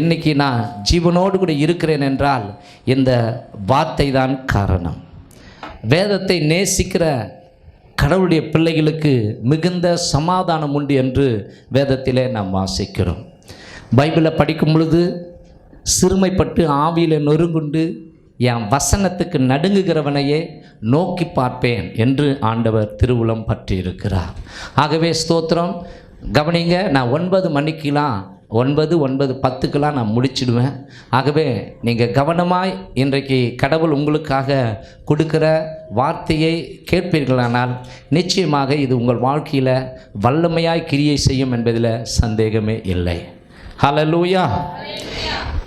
இன்றைக்கி நான் ஜீவனோடு கூட இருக்கிறேன் என்றால் இந்த வார்த்தை தான் காரணம். வேதத்தை நேசிக்கிற கடவுளுடைய பிள்ளைகளுக்கு மிகுந்த சமாதானம் உண்டு என்று வேதத்திலே நாம் வாசிக்கிறோம். பைபிளை படிக்கும் பொழுது சிறுமைப்பட்டு ஆவியில் நொறுங்குண்டு என் வசனத்துக்கு நடுங்குகிறவனையே நோக்கி பார்ப்பேன் என்று ஆண்டவர் திருவுளம் பற்றி இருக்கிறார். ஆகவே ஸ்தோத்திரம். கவனிங்க, நான் 9 மணிக்கெலாம் 9:10 நான் முடிச்சிடுவேன். ஆகவே நீங்கள் கவனமாய் இன்றைக்கு கடவுள் உங்களுக்காக கொடுக்குற வார்த்தையை கேட்பீர்களானால் நிச்சயமாக இது உங்கள் வாழ்க்கையில் வல்லமையாய் கிரியை செய்யும் என்பதில் சந்தேகமே இல்லை. ஹல்லேலூயா.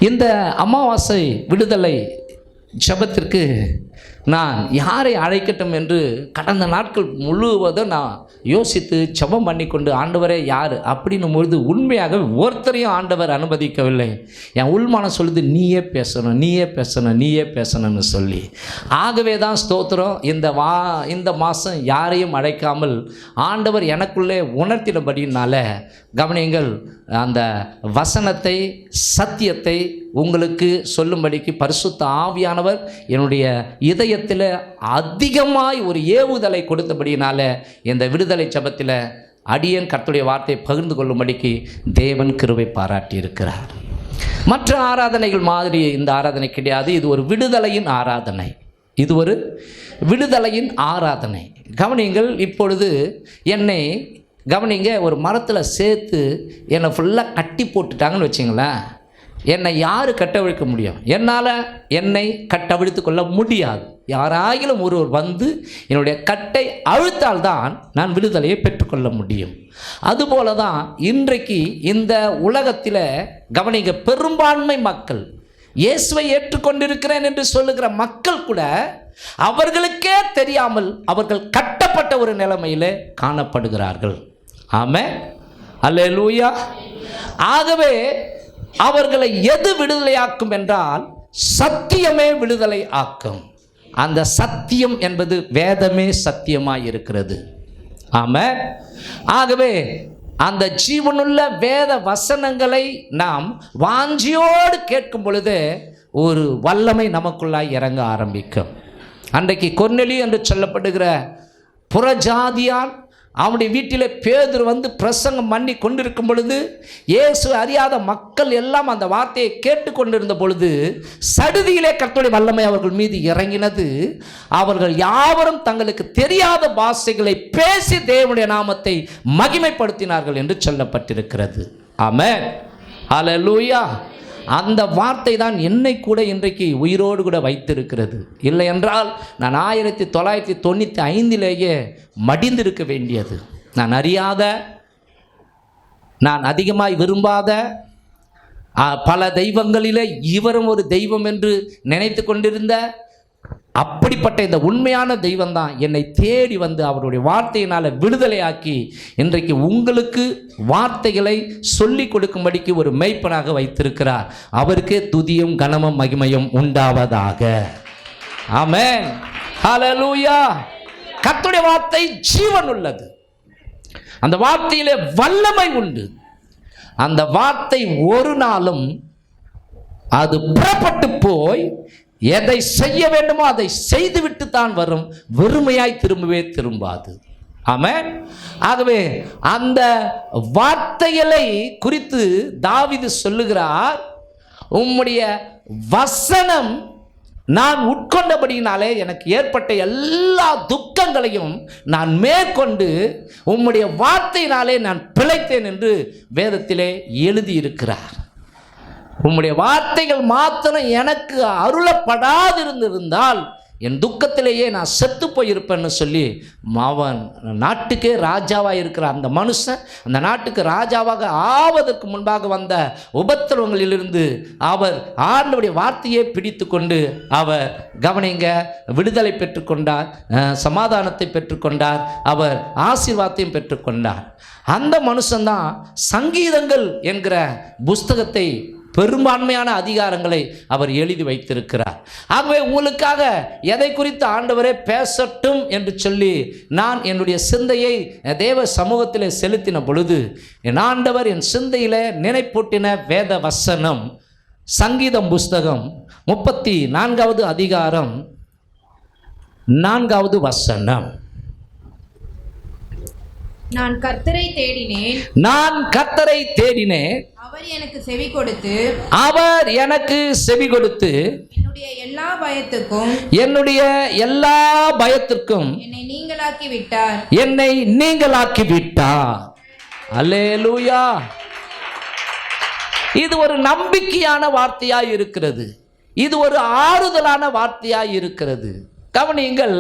இந்த அமாவாசை விடுதலை ஜெபத்திற்கு நான் யாரை அழைக்கட்டும் என்று கடந்த நாட்கள் முழுவதும் நான் யோசித்து ஜெபம் பண்ணி கொண்டு ஆண்டவரே யார் அப்படின்னும் பொழுது உண்மையாக ஒருத்தரையும் ஆண்டவர் அனுமதிக்கவில்லை. என் உள்மானம் சொல்லுது நீயே பேசணும், நீயே பேசணும், நீயே பேசணும்னு சொல்லி. ஆகவே தான் ஸ்தோத்திரம், இந்த மாதம் யாரையும் அழைக்காமல் ஆண்டவர் எனக்குள்ளே உணர்த்தினபடினால கவனியங்கள், அந்த வசனத்தை சத்தியத்தை உங்களுக்கு சொல்லும்படிக்கு பரிசுத்த ஆவியானவர் என்னுடைய இதயத்தில் அதிகமாய் ஒரு ஏவுதலை கொடுத்தபடினால இந்த விடுதலை ஜெபத்தில் அடியேன் கர்த்தருடைய வார்த்தையை பகிர்ந்து கொள்ளும்படிக்கு தேவன் கிருபை பாராட்டி இருக்கிறார். மற்ற ஆராதனைகள் மாதிரி இந்த ஆராதனை கிடையாது. இது ஒரு விடுதலையின் ஆராதனை. இது ஒரு விடுதலையின் ஆராதனை. கவனிங்கள், இப்பொழுது என்னை கவனிங்க, ஒரு மரத்தில் சேர்த்து என்னை ஃபுல்லாக கட்டி போட்டுட்டாங்கன்னு வச்சிங்களேன், என்னை யார் கட்டவிழ்க்க முடியும்? என்னால் என்னை கட்டவிழ்த்து கொள்ள முடியாது. யாராயிலும் ஒருவர் வந்து என்னுடைய கட்டை அழுத்தால்தான் நான் விடுதலையை பெற்றுக்கொள்ள முடியும். அதுபோல தான் இன்றைக்கு இந்த உலகத்தில் கவனிங்க, பெரும்பான்மை மக்கள் இயேசுவை ஏற்றுக்கொண்டிருக்கிறேன் என்று சொல்லுகிற மக்கள் கூட அவர்களுக்கே தெரியாமல் அவர்கள் கட்டப்பட்ட ஒரு நிலைமையில் காணப்படுகிறார்கள். ஆமென், அல்லேலூயா. ஆகவே அவர்களை எது விடுதலையாக்கும் என்றால் சத்தியமே விடுதலை ஆக்கும். அந்த சத்தியம் என்பது வேதமே சத்தியமாய் இருக்கிறது. ஆமென். ஆகவே அந்த ஜீவனுள்ள வேத வசனங்களை நாம் வாஞ்சியோடு கேட்கும் பொழுது ஒரு வல்லமை நமக்குள்ளாய் இறங்க ஆரம்பிக்கும். அன்றைக்கு கொர்நேலியு என்று சொல்லப்படுகிற புறஜாதியான் அவனுடைய வீட்டிலே பேதுரு வந்து பிரசங்கம் பண்ணி கொண்டிருக்கும் பொழுது இயேசு அறியாத மக்கள் எல்லாம் அந்த வார்த்தையை கேட்டுக்கொண்டிருந்த பொழுது சடுதியிலே கர்த்தருடைய வல்லமை அவர்கள் மீது இறங்கினது. அவர்கள் யாவரும் தங்களுக்கு தெரியாத பாஷைகளை பேசி தேவனுடைய நாமத்தை மகிமைப்படுத்தினார்கள் என்று சொல்லப்பட்டிருக்கிறது. ஆமென், அல்லேலூயா. அந்த வார்த்தை தான் என்னை கூட இன்றைக்கு உயிரோடு கூட வைத்திருக்கிறது. இல்லை என்றால் நான் 1995 மடிந்திருக்க வேண்டியது. நான் அறியாத, நான் அதிகமாய் விரும்பாத பல தெய்வங்களிலே இவரும் ஒரு தெய்வம் என்று நினைத்து கொண்டிருந்த அப்படிப்பட்ட இந்த உண்மையான தெய்வம் தான் என்னை தேடி வந்து அவருடைய வார்த்தையினால் விடுதலையாக்கி இன்றைக்கு உங்களுக்கு வார்த்தைகளை சொல்லிக் கொடுக்கும்படிக்கு ஒரு மெய்ப்பனாக வைத்திருக்கிறார். அவருக்கே துதியும் கனமும் மகிமையும் உண்டாவதாக. ஆமென், ஹல்லேலூயா. கர்த்தருடைய வார்த்தை ஜீவன் உள்ளது. அந்த வார்த்தையிலே வல்லமை உண்டு. அந்த வார்த்தை ஒரு நாளும் அது புறப்பட்டு போய் எதை செய்ய வேண்டுமோ அதை செய்துவிட்டு தான் வரும், வெறுமையாய் திரும்பவே திரும்பாது. ஆமென். ஆகவே அந்த வார்த்தைகளை குறித்து தாவீது சொல்லுகிறார், உம்முடைய வசனம் நான் உட்கொண்டபடியினாலே எனக்கு ஏற்பட்ட எல்லா துக்கங்களையும் நான் மேற்கொண்டு உம்முடைய வார்த்தையினாலே நான் பிழைத்தேன் என்று வேதத்திலே எழுதியிருக்கிறார். உம்முடைய வார்த்தைகள் மாத்திரம் எனக்கு அருளப்படாதிருந்திருந்தால் என் துக்கத்திலேயே நான் செத்து போயிருப்பேன்னு சொல்லி அவன் நாட்டுக்கே ராஜாவாக இருக்கிற அந்த மனுஷன் அந்த நாட்டுக்கு ராஜாவாக ஆவதற்கு முன்பாக வந்த உபத்திரவங்களிலிருந்து அவர் ஆண்டவருடைய வார்த்தையை பிடித்து கொண்டு அவர் கவனிங்க விடுதலை பெற்றுக்கொண்டார், சமாதானத்தை பெற்றுக்கொண்டார், அவர் ஆசீர்வாதத்தையும் பெற்றுக்கொண்டார். அந்த மனுஷன்தான் சங்கீதங்கள் என்கிற புஸ்தகத்தை பெரும்பான்மையான அதிகாரங்களை அவர் எழுதி வைத்திருக்கிறார். ஆகவே உங்களுக்காக எதை குறித்து ஆண்டவரே பேசட்டும் என்று சொல்லி நான் என்னுடைய சிந்தையை தேவ சமூகத்தில் செலுத்தின பொழுது என் ஆண்டவர் என் சிந்தையில் நினைப்பூட்டின வேத வசனம் சங்கீதம் புஸ்தகம் 34வது அதிகாரம் 4வது வசனம். நான் கர்த்தரை தேடினேன், அவர் எனக்கு செவி கொடுத்து என்னுடைய எல்லா பயத்துக்கும் என்னை நீங்களாக்கி விட்டார். அல்லேலூயா. இது ஒரு நம்பிக்கையான வார்த்தையாய் இருக்கிறது. இது ஒரு ஆறுதலான வார்த்தையாய் இருக்கிறது. கவனியுங்கள்,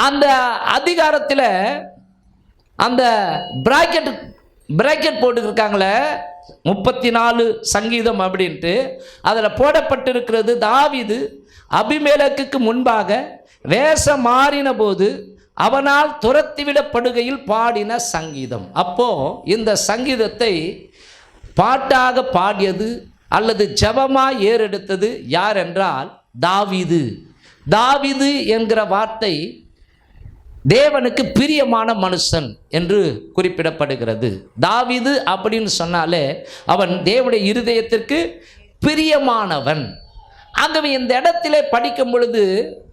அந்த அதிகாரத்தில் அந்த பிராக்கெட் போட்டுருக்காங்களே 34 சங்கீதம் அப்படின்ட்டு அதில் போடப்பட்டிருக்கிறது. தாவீது அபிமெலேக்குக்கு முன்பாக வேஷம் மாறின போது அவனால் துரத்திவிடப்படுகையில் பாடின சங்கீதம். அப்போ இந்த சங்கீதத்தை பாட்டாக பாடியது அல்லது ஜெபமாய் ஏறெடுத்தது யார் என்றால் தாவீது. தாவீது என்கிற வார்த்தை தேவனுக்கு பிரியமான மனுஷன் என்று குறிப்பிடப்படுகிறது. தாவீது அப்படின்னு சொன்னாலே அவன் தேவனுடைய இருதயத்திற்கு பிரியமானவன். ஆகவே இந்த இடத்திலே படிக்கும் பொழுது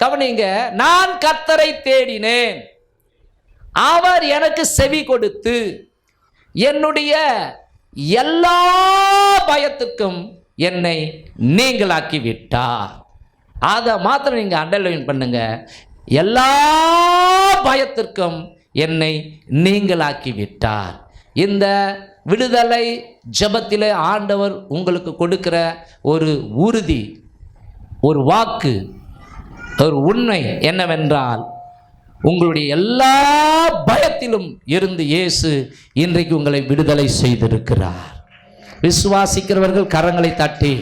கவனிங்க, நான் கர்த்தரை தேடினேன், அவர் எனக்கு செவி கொடுத்து என்னுடைய எல்லா பயத்துக்கும் என்னை நீங்களாக்கி விட்டார். அதை மாத்திரம் நீங்கள் அண்டர்லைன் பண்ணுங்க. எல்லா பயத்திற்கும் என்னை நீங்களாக்கி விட்டார். இந்த விடுதலை ஜெபத்திலே ஆண்டவர் உங்களுக்கு கொடுக்கிற ஒரு உறுதி, ஒரு வாக்கு, ஒரு உண்மை என்னவென்றால் உங்களுடைய எல்லா பயத்திலும் இருந்து இயேசு இன்றைக்கு உங்களை விடுதலை செய்திருக்கிறார். விசுவாசிக்கிறவர்கள் கரங்களை தட்டி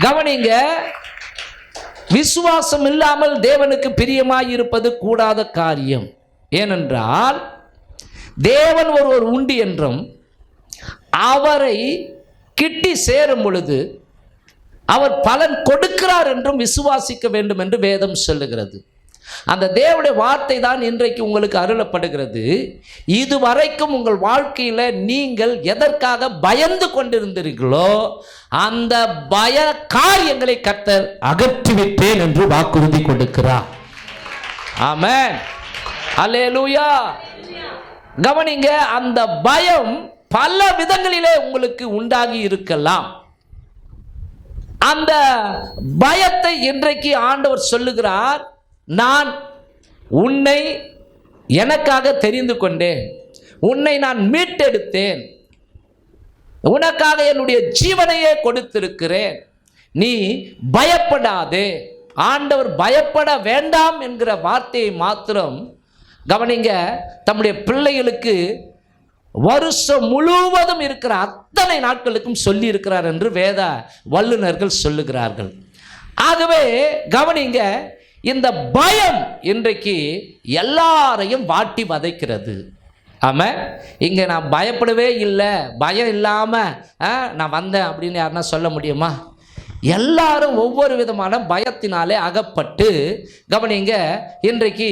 கவனிங்க. விசுவாசம் இல்லாமல் தேவனுக்கு பிரியமாய் இருப்பது கூடாத காரியம். ஏனென்றால் தேவன் ஒருவர் உண்டு என்றும் அவரை கிட்டி சேரும் பொழுது அவர் பலன் கொடுக்கிறார் என்றும் விசுவாசிக்க வேண்டும் என்று வேதம் சொல்லுகிறது. அந்த தேவனுடைய வார்த்தை தான் இன்றைக்கு உங்களுக்கு அருளப்படுகிறது. இதுவரைக்கும் உங்கள் வாழ்க்கையில் நீங்கள் எதற்காக பயந்து கொண்டிருந்தீர்களோ அந்த பய காரியங்களை கர்த்தர் அகற்றிவிட்டேன் என்று வாக்குறுதி கொடுக்கிறார். ஆமென், அல்லேலூயா. கவனிங்க, அந்த பயம் பல விதங்களிலே உங்களுக்கு உண்டாகி இருக்கலாம். அந்த பயத்தை இன்றைக்கு ஆண்டவர் சொல்லுகிறார், நான் உன்னை எனக்காக தெரிந்து கொண்டேன், உன்னை நான் மீட்டெடுத்தேன், உனக்காக என்னுடைய ஜீவனையே கொடுத்திருக்கிறேன், நீ பயப்படாதே. ஆண்டவர் பயப்பட வேண்டாம் என்கிற வார்த்தையை மாத்திரம் கவனிங்க, தம்முடைய பிள்ளைகளுக்கு வருஷம் முழுவதும் இருக்கிற அத்தனை நாட்களுக்கும் சொல்லி இருக்கிறார் என்று வேத வல்லுநர்கள் சொல்லுகிறார்கள். ஆகவே கவனிங்க, இந்த பயம் இன்றைக்கு எல்லாரையும் வாட்டி வதைக்கிறது. ஆமாம், இங்கே நான் பயப்படவே இல்லை, பயம் இல்லாமல் நான் வந்தேன் அப்படின்னு யாருன்னா சொல்ல முடியுமா? எல்லாரும் ஒவ்வொரு விதமான பயத்தினாலே அகப்பட்டு கவனிங்க இன்றைக்கு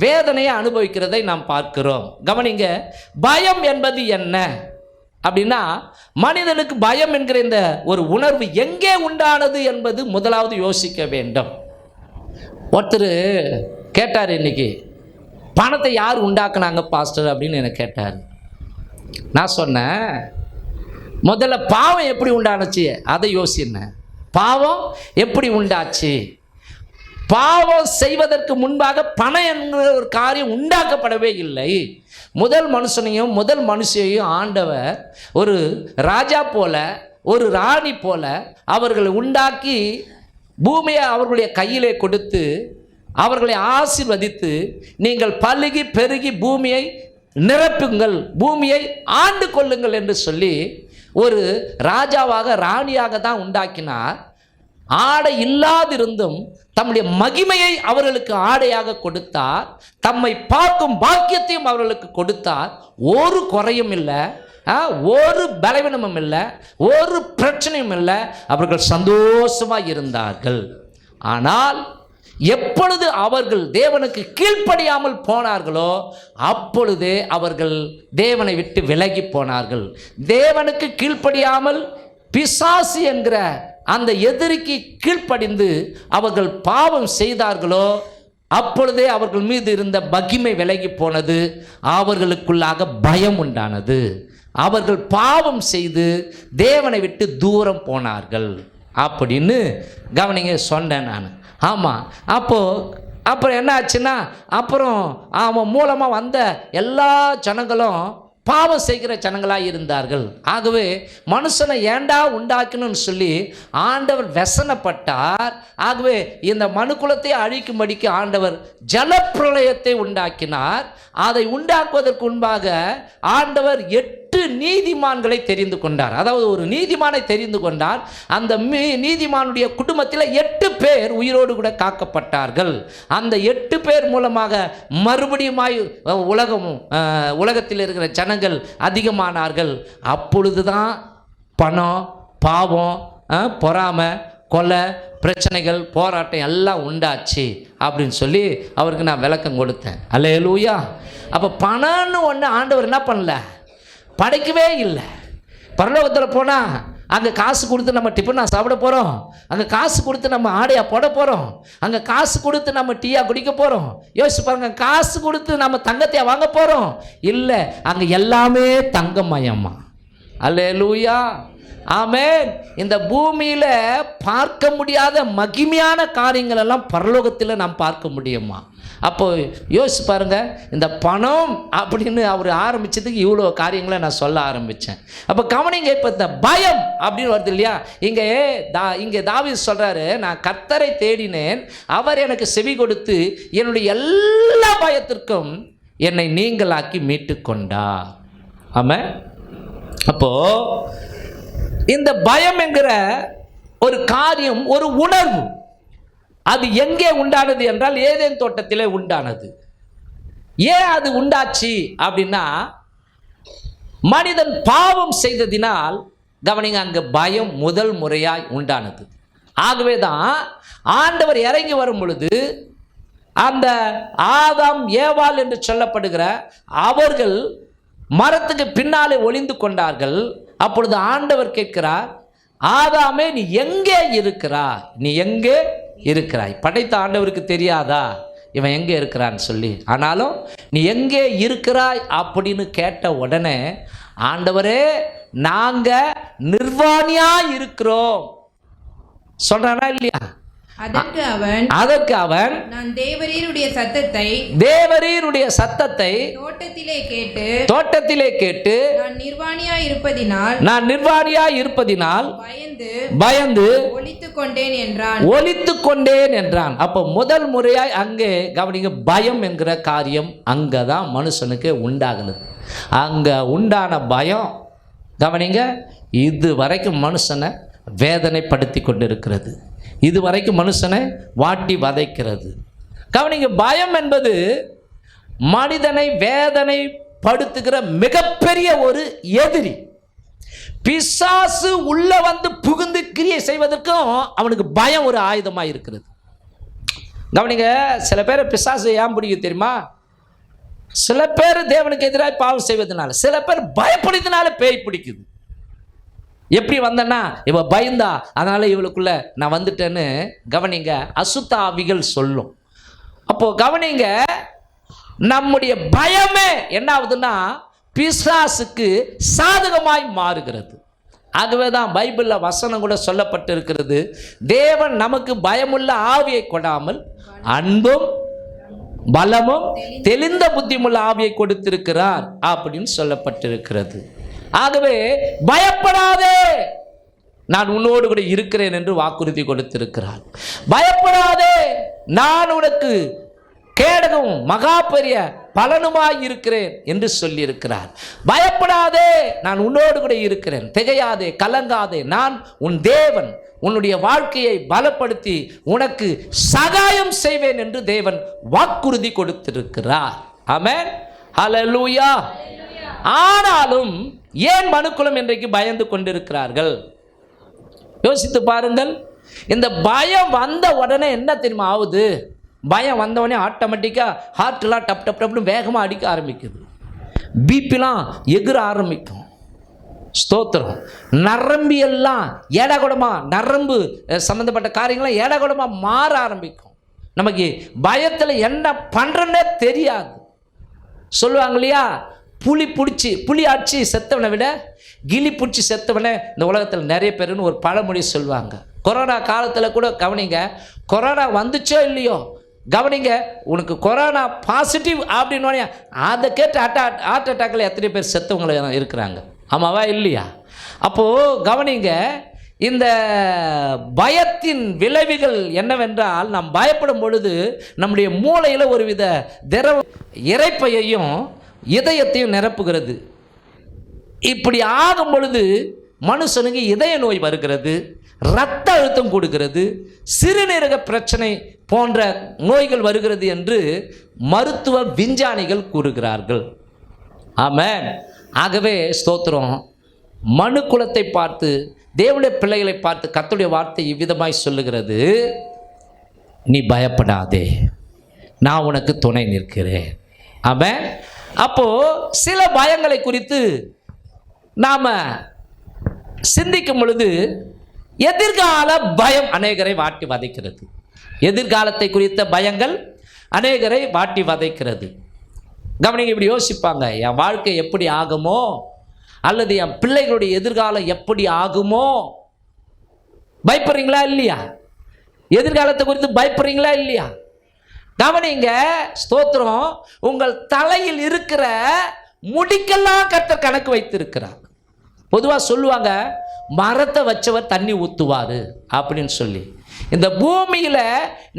வேதனையை அனுபவிக்கிறதை நாம் பார்க்கிறோம். கவனிங்க, பயம் என்பது என்ன அப்படின்னா, மனிதனுக்கு பயம் என்கிற இந்த ஒரு உணர்வு எங்கே உண்டானது என்பது முதலாவது யோசிக்க வேண்டும். ஒருத்தர் கேட்டார், இன்னைக்கு பணத்தை யார் உண்டாக்குனாங்க பாஸ்டர் அப்படின்னு எனக்கு கேட்டார். நான் சொன்னேன், முதல்ல பாவம் எப்படி உண்டானுச்சு அதை யோசினேன். பாவம் எப்படி உண்டாச்சு? பாவம் செய்வதற்கு முன்பாக பணம் என்கிற ஒரு காரியம் உண்டாக்கப்படவே இல்லை. முதல் மனுஷனையும் முதல் மனுஷையும் ஆண்டவர் ஒரு ராஜா போல, ஒரு ராணி போல அவர்களை உண்டாக்கி பூமியை அவர்களுடைய கையிலே கொடுத்து அவர்களை ஆசீர்வதித்து, நீங்கள் பலுகி பெருகி பூமியை நிரப்புங்கள், பூமியை ஆண்டு கொள்ளுங்கள் என்று சொல்லி ஒரு ராஜாவாக ராணியாக தான் உண்டாக்கினார். ஆடை இல்லாதிருந்தும் தம்முடைய மகிமையை அவர்களுக்கு ஆடையாக கொடுத்தார். தம்மை பார்க்கும் பாக்கியத்தையும் அவர்களுக்கு கொடுத்தார். ஒரு குறையும் இல்லை. ஒரு பலவீனமும் இல்லை, ஒரு பிரச்சனையும் இல்லை. அவர்கள் சந்தோஷமாக இருந்தார்கள். ஆனால் எப்பொழுது அவர்கள் தேவனுக்கு கீழ்ப்படியாமல் போனார்களோ அப்பொழுதே அவர்கள் தேவனை விட்டு விலகி போனார்கள். தேவனுக்கு கீழ்ப்படியாமல் பிசாசு என்கிற அந்த எதிரிக்கு கீழ்ப்படிந்து அவர்கள் பாவம் செய்தார்களோ அப்பொழுதே அவர்கள் மீது இருந்த மகிமை விலகி போனது. அவர்களுக்குள்ளாக பயம் உண்டானது. அவர்கள் பாவம் செய்து தேவனை விட்டு தூரம் போனார்கள் அப்படின்னு கவனிங்க சொன்னேன் நான். ஆமாம், அப்புறம் என்ன ஆச்சுன்னா, அப்புறம் அவன் மூலமாக வந்த எல்லா ஜனங்களும் பாவம் செய்கிற ஜனங்களாக இருந்தார்கள். ஆகவே மனுஷனை ஏண்டா உண்டாக்கணும்னு சொல்லி ஆண்டவர் వ్యసனப்பட்டார். ஆகவே இந்த மனுக்குலத்தை அழிக்கும்படிக்கு ஆண்டவர் ஜலப்பிரளயத்தை உண்டாக்கினார். அதை உண்டாக்குவதற்கு முன்பாக ஆண்டவர் 8 நீதிமான்களை தெரிந்து கொண்டார். அதாவது ஒரு நீதிமானை தெரிந்து கொண்டார். அந்த நீதிமானுடைய குடும்பத்தில் 8 பேர் உயிரோடு கூட காக்கப்பட்டார்கள். அந்த 8 பேர் மூலமாக மறுபடியுமாய் உலகத்தில் இருக்கிற ஜனங்கள் அதிகமானார்கள். அப்பொழுதுதான் பணம், பாவம், பொறாமை, கொலை, பிரச்சனைகள், போராட்டம் எல்லாம் உண்டாச்சு அப்படின்னு சொல்லி அவருக்கு நான் விளக்கம் கொடுத்தேன். அல்லேலூயா. அப்போ பணம்னு ஒன்று ஆண்டவர் என்ன பண்ணல, படைக்கவே இல்லை. பரலோகத்தில் போனால் அங்கே காசு கொடுத்து நம்ம டிஃபனாக சாப்பிட போகிறோம், அங்கே காசு கொடுத்து நம்ம ஆடையாக போட போகிறோம், அங்கே காசு கொடுத்து நம்ம டீயாக குடிக்க போகிறோம். யோசிச்சு பாருங்க, காசு கொடுத்து நம்ம தங்கத்தையாக வாங்க போகிறோம்? இல்லை, அங்கே எல்லாமே தங்கமயமா. அல்லேலூயா, ஆமென். இந்த பூமியில் பார்க்க முடியாத மகிமையான காரியங்கள் எல்லாம் பரலோகத்தில் நாம் பார்க்க முடியுமா? அப்போ யோசிச்சு பாருங்க, இந்த பணம் அப்படின்னு அவர் ஆரம்பிச்சதுக்கு இவ்வளோ காரியங்களை நான் சொல்ல ஆரம்பித்தேன். அப்போ கவனிங்க, இப்போ இந்த பயம் அப்படின்னு வருது இல்லையா? இங்கே தாவீது சொல்கிறாரு, நான் கர்த்தரை தேடினேன், அவர் எனக்கு செவி கொடுத்து என்னுடைய எல்லா பயத்திற்கும் என்னை நீங்களாக்கி மீட்டு கொண்டார். ஆமாம். அப்போது இந்த பயம் என்கிற ஒரு காரியம், ஒரு உணர்வு, அது எங்கே உண்டானது என்றால் ஏதேன் தோட்டத்திலே உண்டானது. ஏன் அது உண்டாச்சு அப்படின்னா, மனிதன் பாவம் செய்ததினால் கவனிங்க, அங்கே பயம் முதல் முறையாய் உண்டானது. ஆகவே தான் ஆண்டவர் இறங்கி வரும் பொழுது அந்த ஆதாம் ஏவாள் என்று சொல்லப்படுகிற அவர்கள் மரத்துக்கு பின்னாலே ஒளிந்து கொண்டார்கள். அப்பொழுது ஆண்டவர் கேட்கிறார், ஆதாமே நீ எங்கே இருக்கிறாய்? நீ எங்கே இருக்கிறாய்? படைத்த ஆண்டவருக்கு தெரியாதா இவன் எங்கே இருக்கிறான்னு சொல்லி? ஆனாலும் நீ எங்கே இருக்கிறாய் அப்படின்னு கேட்ட உடனே, ஆண்டவரே நாங்கள் நிர்வாணியா இருக்கிறோம் சொல்றானா இல்லையா? அதற்கு அவன் நான் தேவரீருடைய சத்தத்தை தோட்டத்திலே கேட்டு நான் நிர்வாணியா இருப்பதினால் பயந்து ஒளித்துக் கொண்டேன் என்றான். அப்போ முதல் முறையாய் அங்கே கவனிங்க, பயம் என்கிற காரியம் அங்கதான் மனுஷனுக்கு உண்டாகுது. அங்க உண்டான பயம் கவனிங்க, இது வரைக்கும் மனுஷனை வேதனைப்படுத்தி கொண்டிருக்கிறது, இது வரைக்கும் மனுஷனை வாட்டி வதைக்கிறது. கவனிங்க, பயம் என்பது மனிதனை வேதனைப்படுத்துகிற மிகப்பெரிய ஒரு எதிரி. பிசாசு உள்ள வந்து புகுந்து கிரியை செய்வதற்கும் அவனுக்கு பயம் ஒரு ஆயுதமாக இருக்கிறது. கவனிங்க, சில பேரை பிசாசு ஏன் பிடிக்கும் தெரியுமா? சில பேர் தேவனுக்கு எதிராக பாவம் செய்வதனால, சில பேர் பயப்படுறதுனால பேய் பிடிக்குது. எப்படி வந்தேன்னா, இவ பயந்தா அதனால இவளுக்குள்ள நான் வந்துட்டேன்னு கவனிங்க அசுத்த ஆவிகள் சொல்லும். அப்போ கவனிங்க, நம்முடைய பயமே என்ன ஆகுதுன்னா பிசாசுக்கு சாதகமாய் மாறுகிறது. ஆகவே தான் பைபிளில் வசனம் கூட சொல்லப்பட்டிருக்கிறது, தேவன் நமக்கு பயமுள்ள ஆவியை கொடாமல் அன்பும் பலமும் தெளிந்த புத்தியுள்ள ஆவியை கொடுத்திருக்கிறார் அப்படின்னு சொல்லப்பட்டிருக்கிறது. ஆகவே பயப்படாதே, நான் உன்னோடு கூட இருக்கிறேன் என்று வாக்குறுதி கொடுத்திருக்கிறார். பயப்படாதே, நான் உனக்கு கேடகம் மகா பெரிய பலனுமாய் இருக்கிறேன் என்று சொல்லியிருக்கிறார். பயப்படாதே, நான் உன்னோடு கூட இருக்கிறேன், திகையாதே, கலங்காதே, நான் உன் தேவன், உன்னுடைய வாழ்க்கையை பலப்படுத்தி உனக்கு சகாயம் செய்வேன் என்று தேவன் வாக்குறுதி கொடுத்திருக்கிறார். ஆமென், ஹல்லேலூயா. ஆனாலும் ஏன் மனுக்குலம் இன்றைக்கு பயந்து கொண்டிருக்கிறார்கள்? யோசித்து பாருங்கள். இந்த பயம் வந்த உடனே என்ன தெரியுமா ஆகுது? பயம் வந்த உடனே ஆட்டோமேட்டிக்காக ஹார்ட்லாம் டப் டப் டப்னு வேகமாக அடிக்க ஆரம்பிக்குது, பிபிலாம் எகிர ஆரம்பிக்கும். ஸ்தோத்திரம். நரம்பியெல்லாம் ஏடாகூடமாக, நரம்பு சம்மந்தப்பட்ட காரியங்கள்லாம் ஏடாகூடமாக மாற ஆரம்பிக்கும். நமக்கு பயத்தில் என்ன பண்ணுறன்னே தெரியாது. சொல்லுவாங்க இல்லையா, புலி அடிச்சு செத்தவனை விட கிளி பிடிச்சி செத்தவனை இந்த உலகத்தில் நிறைய பேருன்னு ஒரு பழமொழி சொல்லுவாங்க. கொரோனா காலத்தில் கூட கவனிங்க, கொரோனா வந்துச்சோ இல்லையோ கவனிங்க, உனக்கு கொரோனா பாசிட்டிவ் அப்படின்னு அதை கேட்டு ஹார்ட் அட்டாக்கில் எத்தனை பேர் செத்தவங்க இருக்கிறாங்க, ஆமாவா இல்லையா? அப்போது கவனிங்க, இந்த பயத்தின் விளைவுகள் என்னவென்றால், நாம் பயப்படும் பொழுது நம்முடைய மூளையில் ஒருவித திரவ இரைப்பையையும் இதயத்தையும் நிரப்புகிறது. இப்படி ஆகும் பொழுது மனுஷனுக்கு இதய நோய் வருகிறது, இரத்த அழுத்தம் கொடுக்கிறது, சிறுநீரக பிரச்சனை போன்ற நோய்கள் வருகிறது என்று மருத்துவ விஞ்ஞானிகள் கூறுகிறார்கள். ஆமென். ஆகவே ஸ்தோத்திரம், மனு குலத்தை பார்த்து, தேவனுடைய பிள்ளைகளை பார்த்து கர்த்தருடைய வார்த்தை இவ்விதமாய் சொல்லுகிறது, நீ பயப்படாதே, நான் உனக்கு துணை நிற்கிறேன். ஆமென். அப்போது சில பயங்களை குறித்து நாம் சிந்திக்கும் பொழுது எதிர்கால பயம் அநேகரை வாட்டி வதைக்கிறது. எதிர்காலத்தை குறித்த பயங்கள் அநேகரை வாட்டி வதைக்கிறது. கவனிங்க, இப்படி யோசிப்பாங்க, என் வாழ்க்கை எப்படி ஆகுமோ, அல்லது என் பிள்ளைகளுடைய எதிர்காலம் எப்படி ஆகுமோ. பயப்படுறீங்களா இல்லையா? எதிர்காலத்தை குறித்து பயப்படுறீங்களா இல்லையா? கவனிங்க, ஸ்தோத்திரம், உங்கள் தலையில் இருக்கிற முடிக்கெல்லாம் கர்த்தர் கணக்கு வைத்திருக்கிறார். பொதுவாக சொல்லுவாங்க, மரத்தை வச்சவர் தண்ணி ஊற்றுவார் அப்படின்னு சொல்லி. இந்த பூமியில்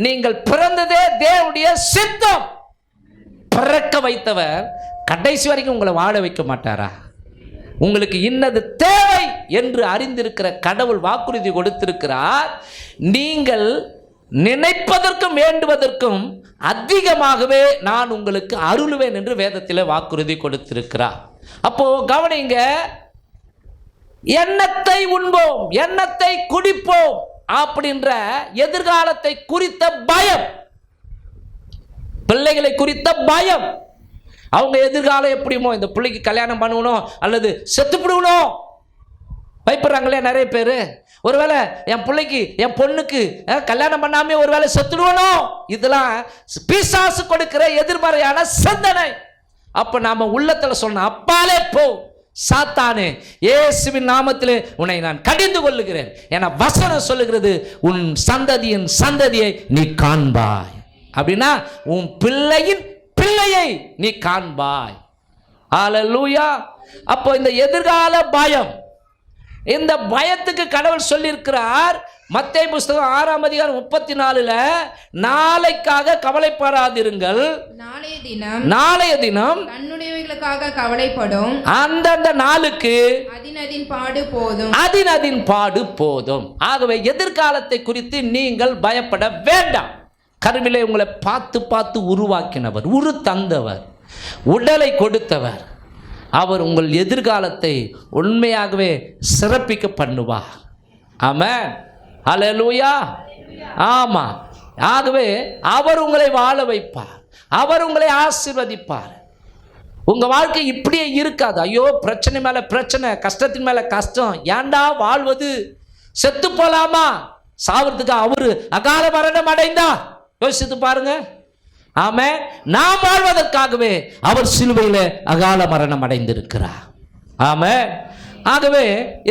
நீங்கள் பிறந்ததே தேவனுடைய சித்தம். பிறக்க வைத்தவர் கடைசி வரைக்கும் உங்களை வாழ வைக்க மாட்டாரா? உங்களுக்கு இன்னது தேவை என்று அறிந்திருக்கிற கடவுள் வாக்குறுதி கொடுத்திருக்கிறார். நீங்கள் நினைப்பதற்கும் வேண்டுவதற்கும் அதிகமாகவே நான் உங்களுக்கு அருளுவேன் என்று வேதத்தில் வாக்குறுதி கொடுத்திருக்கிறார். அப்போ கவனிங்க, எண்ணத்தை உண்போம், எண்ணத்தை குடிப்போம் அப்படின்ற எதிர்காலத்தை குறித்த பயம், பிள்ளைகளை குறித்த பயம், அவங்க எதிர்காலம் எப்படிமோ, இந்த பிள்ளைக்கு கல்யாணம் பண்ணணும் அல்லது செத்துப்பிடணும் பயப்படுறாங்களே நிறைய பேர். ஒருவேளை என் பிள்ளைக்கு என் பொண்ணுக்கு கல்யாணம் பண்ணாமே ஒருவேளை செத்துடுவனும், இதெல்லாம் பிசாசு கொடுக்கிற எதிர்மறையான சிந்தனை. அப்போ நாம் உள்ளத்தில் சொன்ன, அப்பாலே போ சாத்தானே, இயேசுவின் நாமத்திலே உன்னை நான் கடிந்து கொள்ளுகிறேன். ஏன்னா வசனம் சொல்லுகிறது, உன் சந்ததியின் சந்ததியை நீ காண்பாய். அப்படின்னா உன் பிள்ளையின் பிள்ளையை நீ காண்பாய். ஹல்லேலூயா. அப்போ இந்த எதிர்கால பயம், இந்த பயத்துக்கு கடவுள் சொல்லியிருக்கிறார். மத்தேயு புஸ்தகம் 6ஆம் அதிகாரம் 34ல், நாளைக்காக கவலைப்படாதிருங்கள், நாளைய தினம் தன்னுடையவைகளுக்காக கவலைப்படும், அந்தந்த நாளுக்கு அதின் பாடு போதும். ஆகவே எதிர்காலத்தை குறித்து நீங்கள் பயப்பட வேண்டாம். கருவிலே உங்களை பார்த்து பார்த்து உருவாக்கினவர், உரு தந்தவர், உடலை கொடுத்தவர், அவர் உங்கள் எதிர்காலத்தை உண்மையாகவே சிறப்பிக்க பண்ணுவார். ஆமென். ஹல்லேலூயா. ஆமாம். ஆகவே அவர் உங்களை வாழ வைப்பார், அவர் உங்களை ஆசீர்வதிப்பார். உங்கள் வாழ்க்கை இப்படியே இருக்காது. ஐயோ, பிரச்சனை மேலே பிரச்சனை, கஷ்டத்தின் மேலே கஷ்டம், ஏண்டா வாழ்வது, செத்து போலாமா, சாவறதுக்கு அவரு அகால மரணம் அடைந்தா, யோசித்து பாருங்க. ஆமென். நாம் வாழ்வதற்காகவே அவர் சிலுவையில் அகால மரணம் அடைந்திருக்கிறார். ஆமென். ஆகவே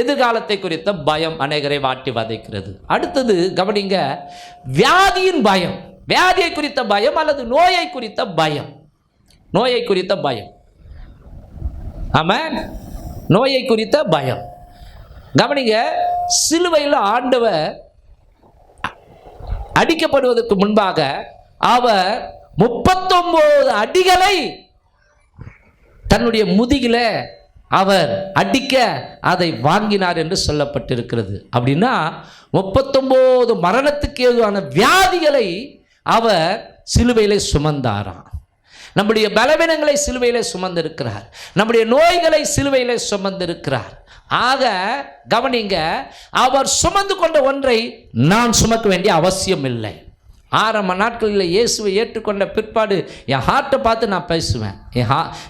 எதிர்காலத்தை குறித்த பயம் அநேகரை வாட்டி வதைக்கிறது. அடுத்தது கவனிங்க, வியாதியின் பயம், வியாதியை குறித்த பயம் அல்லது நோயை குறித்த பயம். நோயை குறித்த பயம். ஆமென். நோயை குறித்த பயம். கவனிங்க, சிலுவையில் ஆண்டவர் அடிக்கப்படுவதற்கு முன்பாக அவர் 39 அடிகளை தன்னுடைய முதுகில அவர் அடிக்க அதை வாங்கினார் என்று சொல்லப்பட்டிருக்கிறது. அப்படின்னா 39 மரணத்துக்கு ஏதுவான வியாதிகளை அவர் சிலுவையிலே சுமந்தாராம். நம்முடைய பலவீனங்களை சிலுவையிலே சுமந்திருக்கிறார், நம்முடைய நோய்களை சிலுவையிலே சுமந்திருக்கிறார். ஆக கவனிங்க, அவர் சுமந்து கொண்ட ஒன்றை நான் சுமக்க வேண்டிய அவசியம் இல்லை. ஆரம்ப நாட்களில் இயேசுவை ஏற்றுக்கொண்ட பிற்பாடு என் ஹார்ட்டை பார்த்து நான் பேசுவேன்.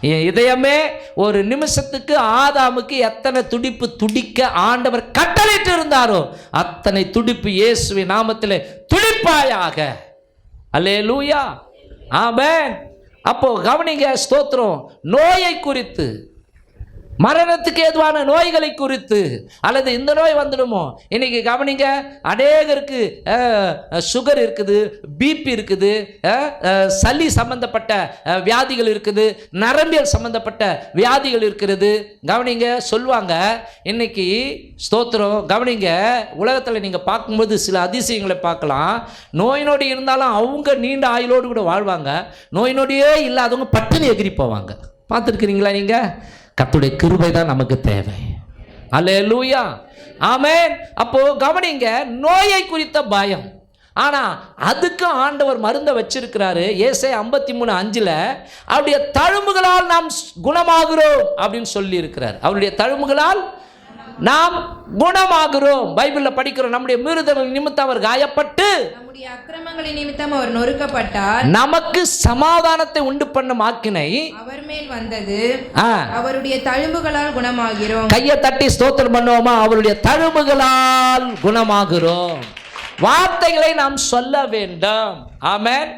என் இதயமே ஒரு நிமிஷத்துக்கு ஆதாமுக்கு எத்தனை துடிப்பு துடிக்க ஆண்டவர் கட்டளையிட்டு இருந்தாரோ அத்தனை துடிப்பு இயேசுவின் நாமத்தில் துடிப்பாயாக. அல்லேலூயா, ஆமென். அப்போ கவனிங்க, ஸ்தோத்திரம். நோயை குறித்து, மரணத்துக்கு ஏதுவான நோய்களை குறித்து, அல்லது இந்த நோய் வந்துடுமோ, இன்னைக்கு கவனிங்க, அநேகருக்கு சுகர் இருக்குது, பிபி இருக்குது, சளி சம்பந்தப்பட்ட வியாதிகள் இருக்குது, நரம்பியல் சம்பந்தப்பட்ட வியாதிகள் இருக்கிறது. கவனிங்க, சொல்லுவாங்க இன்னைக்கு, ஸ்தோத்திரம். கவனிங்க, உலகத்தில் நீங்கள் பார்க்கும்போது சில அதிசயங்களை பார்க்கலாம். நோய் நொடி இருந்தாலும் அவங்க நீண்ட ஆயுளோடு கூட வாழ்வாங்க, நோய் நொடியே இல்லாதவங்க பட்டினி எகிரி போவாங்க. பார்த்துருக்கிறீங்களா நீங்கள்? கர்த்தருடைய கிருபை தான் நமக்கு தேவை. அல்லேலூயா, ஆமென். அப்போ கவனிங்க, நோயை குறித்த பயம். ஆனால் அதுக்கு ஆண்டவர் மருந்தை வச்சிருக்கிறாரு. ஏசாயா 53:5 அவருடைய தழும்புகளால் நாம் குணமாகிறோம் அப்படின்னு சொல்லி இருக்கிறார். அவருடைய தழும்புகளால் நாம் குணமாகிறோம். பைபிளில் படிக்கிறோம், நம்முடைய மீறுதல்கள் நிமித்தம் அவர் காயப்பட்டு, நம்முடைய அக்கிரமங்களின் நிமித்தம் அவர் நொறுக்கப்பட்டார், நமக்கு சமாதானத்தை உண்டு பண்ணும் ஆக்கினை அவர் மேல் வந்தது, அவருடைய தழும்புகளால் குணமாகிறோம். கையை தட்டி ஸ்தோத்திரம் பண்ணுவோமா? அவருடைய தழும்புகளால் குணமாகிறோம். வார்த்தைகளை நாம் சொல்ல வேண்டும். ஆமென்.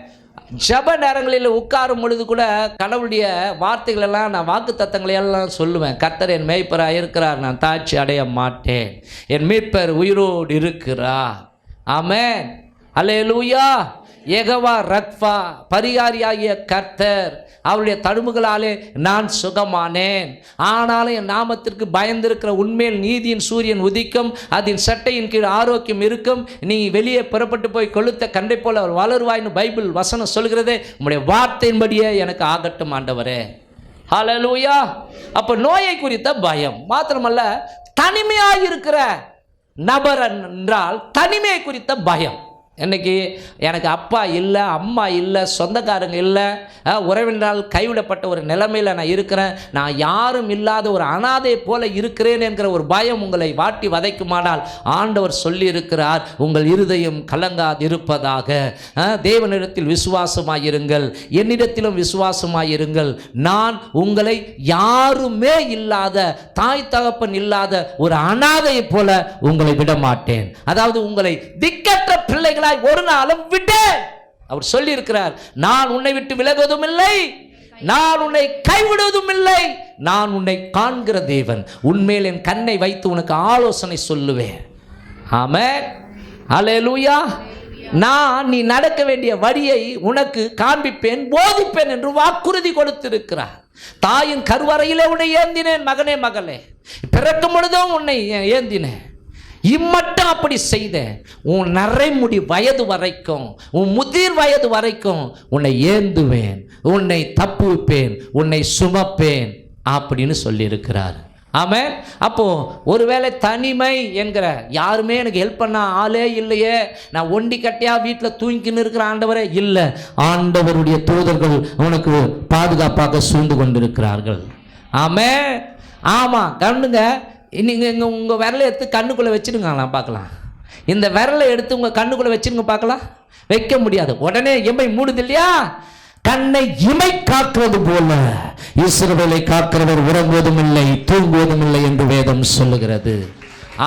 ஜப நேரங்களில் உட்காரும் பொழுது கூட கடவுளுடைய வார்த்தைகள் எல்லாம், நான் வாக்கு தத்தங்களை எல்லாம் சொல்லுவேன். கர்த்தர் என் மேய்ப்பராக இருக்கிறார், நான் தாட்சி அடைய மாட்டேன், என் மீட்பர் உயிரோடு இருக்கிறார். ஆமென், அல்லேலூயா. யெகோவா ரக்ஃபா, பரிகாரியாகிய கர்த்தர், அவருடைய தழும்புகளாலே நான் சுகமானேன். ஆனாலும் என் நாமத்திற்கு பயந்திருக்கிற உண்மையில் நீதியின் சூரியன் உதிக்கும், அதன் சட்டையின் கீழ் ஆரோக்கியம் இருக்கும், நீ வெளியே புறப்பட்டு போய் கொளுத்த கண்டை போல அவர் வளருவாய்னு பைபிள் வசனம் சொல்கிறதே. உம்முடைய வார்த்தையின்படியே எனக்கு ஆகட்டும் ஆண்டவரே. ஹல்லேலூயா. அப்போ நோயை குறித்த பயம் மாத்திரமல்ல, தனிமையாக இருக்கிற நபர் என்றால் தனிமையை குறித்த பயம். இன்னைக்கு எனக்கு அப்பா இல்லை, அம்மா இல்லை, சொந்தக்காரங்க இல்லை, உறவினரால் கைவிடப்பட்ட ஒரு நிலைமையில் நான் இருக்கிறேன், நான் யாரும் இல்லாத ஒரு அனாதை போல இருக்கிறேன் என்கிற ஒரு பயம் உங்களை வாட்டி வதைக்குமானால் ஆண்டவர் சொல்லியிருக்கிறார், உங்கள் இருதயம் கலங்காதிருப்பதாக, தேவனிடத்தில் விசுவாசமாயிருங்கள், என்னிடத்திலும் விசுவாசமாயிருங்கள். நான் உங்களை யாருமே இல்லாத, தாய் தகப்பன் இல்லாத ஒரு அனாதையை போல உங்களை விட மாட்டேன். அதாவது உங்களை திக்கற்ற பிள்ளைகளை ஒரு நாளும் விட்டேன். அவர் சொல்லி இருக்கிறார், நான் உன்னை விட்டு விலகுவதும் இல்லை, நான் உன்னை கைவிடுவதும் இல்லை, நான் உன்னை காண்கிற தேவன், உன்மேல் என் கண்ணை வைத்து உனக்கு ஆலோசனை சொல்லுவேன். ஆமென், அல்லேலூயா. நான் நீ நடக்க வேண்டிய வழியை உனக்கு காண்பிப்பேன், போதிப்பேன் என்று வாக்குறுதி கொடுத்திருக்கிறார். தாயின் கருவறையிலே உன்னை ஏந்தினேன் மகனே மகளே, பிறக்கும் பொழுதும் உன்னை ஏந்தினேன், இம்மட்டும் அப்படி செய்த உன் நரைமுடி வயது வரைக்கும், உன் முதிர் வயது வரைக்கும் உன்னை ஏந்துவேன், உன்னை தப்புவிப்பேன், உன்னை சுமப்பேன் அப்படின்னு சொல்லியிருக்கிறார். ஆமென். அப்போ ஒருவேளை தனிமை என்கிற, யாருமே எனக்கு ஹெல்ப் பண்ண ஆளே இல்லையே, நான் ஒண்டி கட்டியா வீட்டில் தூங்கின்னு இருக்கிற ஆண்டவரே இல்லை, ஆண்டவருடைய தூதர்கள் உனக்கு பாதுகாப்பாக சூழ்ந்து கொண்டிருக்கிறார்கள். ஆமென். ஆமாம், கண்ணுங்க, நீங்கள் இங்கே உங்கள் விரலை எடுத்து கண்ணுக்குள்ளே வச்சுடுங்களா பார்க்கலாம். இந்த விரலை எடுத்து உங்கள் கண்ணுக்குள்ளே வச்சுருங்க பார்க்கலாம். வைக்க முடியாது, உடனே எம்மை மூடுது இல்லையா? கண்ணை இமை காக்குவது போல இஸ்ரவேலை காக்கிறவர் உறங்குவதும் இல்லை தூங்குவதும் இல்லை என்று வேதம் சொல்லுகிறது.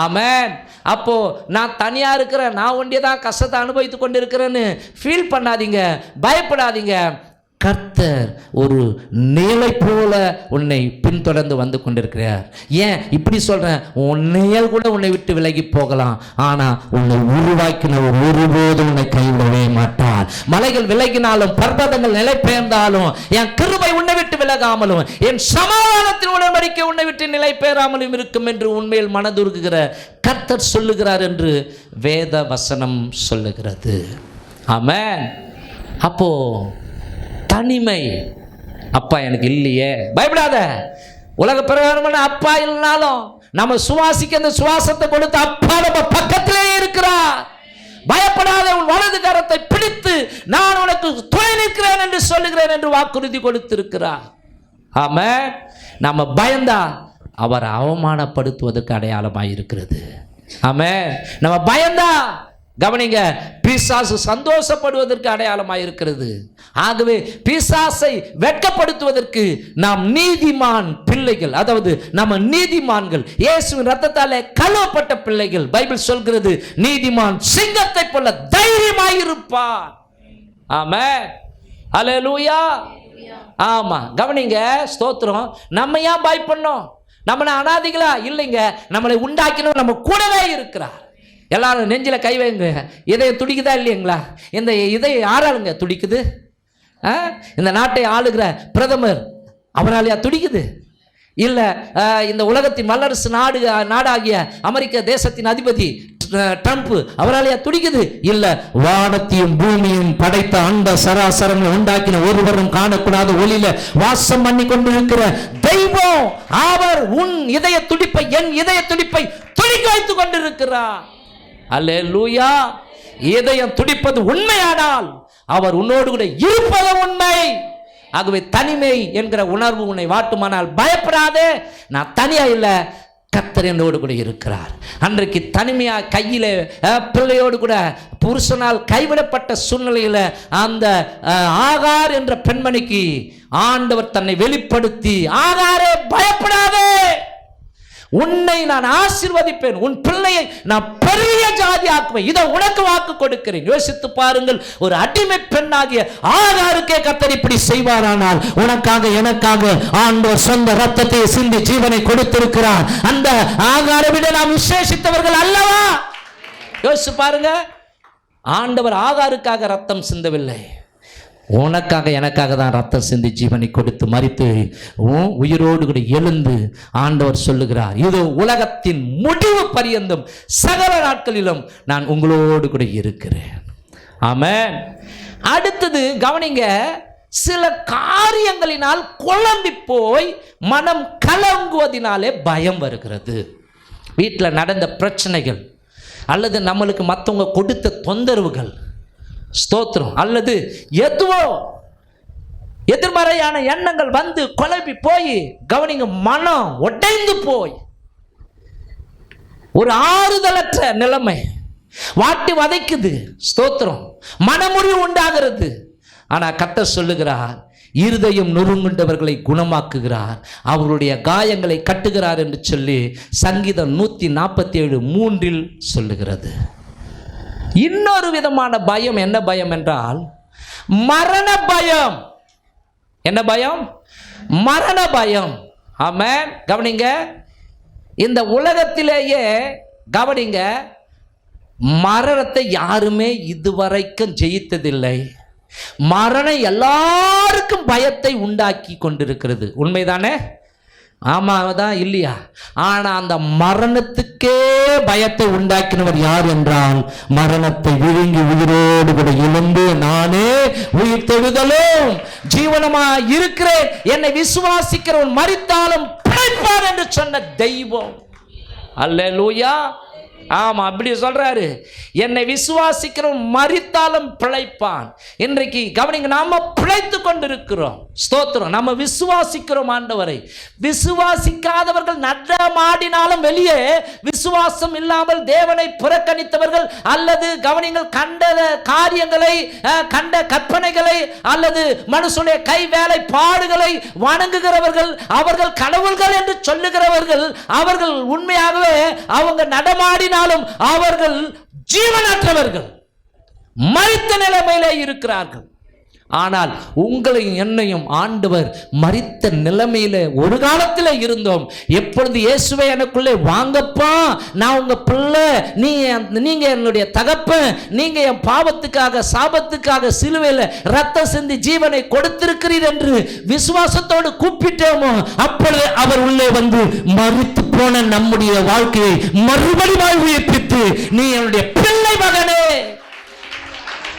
ஆமென். அப்போ நான் தனியாக இருக்கிறேன், நான் ஒண்டியே தான் கஷ்டத்தை அனுபவித்து கொண்டு இருக்கிறேன்னு ஃபீல் பண்ணாதீங்க, பயப்படாதீங்க. கர்த்தர் ஒரு நிழலை போல உன்னை பின்தொடர்ந்து வந்து கொண்டிருக்கிறார். ஏன் இப்படி சொல்கிறேன்? உன் நிழல் கூட உன்னை விட்டு விலகி போகலாம், ஆனால் உன்னை உருவாக்கினவர் ஒருபோதும் உன்னை கைவிடவே மாட்டார். மலைகள் விலகினாலும், பர்வதங்கள் நிலை பெயர்ந்தாலும், என் கிருபை உன்னை விட்டு விலகாமலும், என் சமாதானத்தின் உடன்படிக்கை உன்னை விட்டு நிலை பெயராமலும் இருக்கும் என்று உண்மையில் மனதுருகுகிற கர்த்தர் சொல்லுகிறார் என்று வேத வசனம் சொல்லுகிறது. ஆமென். அப்போ தனிமை, அப்பா எனக்கு இல்லையே, பயப்படாத. உலக பிரகாரமான அப்பா இல்லைனாலும் நம்ம சுவாசிக்க அந்த சுவாசத்தை கொடுத்து அப்பா நம்ம பக்கத்திலே இருக்கிறார். பயப்படாதே, உன் வலது கரத்தை பிடித்து நான் உனக்கு துணை நிற்கிறேன் என்று சொல்லுகிறேன் என்று வாக்குறுதி கொடுத்திருக்கிறார். ஆமென். நம்ம பயந்தா அவர் அவமானப்படுத்துவதற்கு அடையாளமாக இருக்கிறது. ஆமென். நம்ம பயந்தா கவனிங்க, பிசாசு சந்தோஷப்படுவதற்கு அடையாளமாக இருக்கிறது. ஆகவே பிசாசை வெட்கப்படுத்துவதற்கு நாம் நீதிமான் பிள்ளைகள், அதாவது நம்ம நீதிமான்கள், இயேசுவின் இரத்தத்தாலே கழுவப்பட்ட பிள்ளைகள். பைபிள் சொல்கிறது, நீதிமான் சிங்கத்தை போல தைரியமாயிருப்பார். ஆமென். அல்லேலூயா. ஆமா, கவனிங்க, ஸ்தோத்திரம். நம்ம ஏன் பயப்படணும்? நம்மளை அனாதிகளா இல்லைங்க, நம்மளை உண்டாக்கினோம் நம்ம கூடவே இருக்கிறார். எல்லாரும் நெஞ்சில் கை வைங்க. இதயம் துடிக்குதா இல்லைங்களா? இந்த இதயம் யாராலுங்க துடிக்குது? இந்த நாட்டை ஆளுகிற பிரதமர் அவராலையா துடிக்குது? இல்லை இந்த உலகத்தின் வல்லரசு நாடாகிய அமெரிக்க தேசத்தின் அதிபதி ட்ரம்ப் அவராலையா துடிக்குது? இல்லை, வானத்தையும் பூமியும் படைத்த அந்த சராசரங்களை உண்டாக்கின ஒருவரும் காணக்கூடாத ஒளியில வாசம் பண்ணி கொண்டிருக்கிற தெய்வம் அவர் உன் இதய துடிப்பை, என் இதய துடிப்பை துடிக்க வைத்துக் கொண்டிருக்கிறார். அல்லேலூயா. இதயம் துடிப்பது உண்மையானால் அவர் உன்னோடு கூட இருப்பது உண்மை. ஆகவே தனிமை என்கிற உணர்வு உன்னை வாட்டுமானால் பயப்படாதே, நான் தனியா இல்லை, கர்த்தர் என்னோடு கூட இருக்கிறார். அன்றைக்கு தனிமையா கையில பிள்ளையோடு கூட புருஷனால் கைவிடப்பட்ட சூழ்நிலையில் அந்த ஆகார் என்ற பெண்மணிக்கு ஆண்டவர் தன்னை வெளிப்படுத்தி, ஆகாரே பயப்படாதே, உன்னை நான் ஆசீர்வதிப்பேன், உன் பிள்ளையை நான் பெரிய ஜாதி ஆக்குவேன், இதை உனக்கு வாக்கு கொடுக்கிறேன். யோசித்து பாருங்கள், ஒரு அடிமை பெண்ணாகிய ஆகாருக்கே கர்த்தர் இப்படி செய்வாரானால் உனக்காக எனக்காக ஆண்டவர் சொந்த ரத்தத்தை சிந்தி ஜீவனை கொடுத்திருக்கிறார். அந்த ஆகாரை விட நாம் விசேஷித்தவர்கள் அல்லவா? யோசித்து பாருங்க, ஆண்டவர் ஆகாருக்காக ரத்தம் சிந்தவில்லை, உனக்காக எனக்காக தான் ரத்தம் சிந்தி ஜீவனை கொடுத்து மரித்து உயிரோடு கூட எழுந்து ஆண்டவர் சொல்லுகிறார், இதோ உலகத்தின் முடிவு பரியந்தம் சகல நாட்களிலும் நான் உங்களோடு கூட இருக்கிறேன். ஆமென். அடுத்தது கவனிங்க, சில காரியங்களினால் குழம்பி போய் மனம் கலங்குவதினாலே பயம் வருகிறது. வீட்டில் நடந்த பிரச்சனைகள் அல்லது நம்மளுக்கு மற்றவங்க கொடுத்த தொந்தரவுகள், ஸ்தோத்திரம், அல்லது எதுவோ எதிர்மறையான எண்ணங்கள் வந்து குழம்பி போய் கவனிங்க, மனம் உடைந்து போய் ஒரு ஆறுதலற்ற நிலைமை வாட்டி வதைக்குது. ஸ்தோத்திரம், மனமுறிவு உண்டாகிறது. ஆனால் கர்த்தர் சொல்லுகிறார், இருதயம் நொறுங்குண்டவர்களை குணமாக்குகிறார், அவர்களுடைய காயங்களை கட்டுகிறார் என்று சொல்லி சங்கீதம் 147:3 சொல்லுகிறது. இன்னொரு விதமான பயம் என்ன பயம் என்றால் மரண பயம். என்ன பயம்? மரண பயம். ஆமென். கவனிங்க, இந்த உலகத்திலேயே கவனிங்க, மரணத்தை யாருமே இதுவரைக்கும் ஜெயித்ததில்லை. மரணம் எல்லாருக்கும் பயத்தை உண்டாக்கி கொண்டிருக்கிறது. உண்மைதானே? ஆமாதான் இல்லையா? ஆனா அந்த மரணத்துக்கே பயத்தை உண்டாக்கினவர் யார் என்றால், மரணத்தை விழுங்கி உயிரோடு கூட எழுந்து நானே உயிர் தெழுதலும் ஜீவனமா இருக்கிறேன், என்னை விசுவாசிக்கிறவன் மரித்தாலும் பிழைப்பார் என்று சொன்ன தெய்வம். அல்லேலூயா. ஆமா, அப்படி சொல்றாரு, என்னை விசுவாசிக்கிறவன் மரித்தாலும் பிழைப்பான். இன்றைக்கு கவனிங்க, நாம பிழைத்து கொண்டிருக்கிறோம். ஸ்தோத்திரம், நம்ம விசுவாசிக்கிறோம் ஆண்டவரை. விசுவாசிக்காதவர்கள் நடமாடினாலும் வெளியே, விசுவாசம் இல்லாமல் தேவனை புறக்கணித்தவர்கள் அல்லது கவனிங்கள் கண்ட காரியங்களை, கண்ட கற்பனைகளை அல்லது மனுஷனுடைய கை வேலை பாடுகளை வணங்குகிறவர்கள், அவர்கள் கடவுள்கள் என்று சொல்லுகிறவர்கள், அவர்கள் உண்மையாகவே அவங்க நடமாடினாலும் அவர்கள் ஜீவனற்றவர்கள், மரித்த நிலைமையிலே இருக்கிறார்கள். ஆனால் உங்களையும் என்னையும் ஆண்டவர் மரித்த நிலைமையில ஒரு காலத்தில் இருந்தோம். எப்பொழுது இயேசுவே எனக்குள்ளே வாங்கப்பா, நான் உங்க பிள்ளை, நீங்க என்னுடைய தகப்பன், நீங்க என் பாவத்துக்காக சாபத்துக்காக சிலுவையில் ரத்தம் சிந்தி ஜீவனை கொடுத்திருக்கிறீர் என்று விசுவாசத்தோடு கூப்பிட்டோமோ, அப்பொழுது அவர் உள்ளே வந்து மரித்து போன நம்முடைய வாழ்க்கையை மறுபடி வாழ்விப்பித்து, நீ என்னுடைய பிள்ளை மகனே,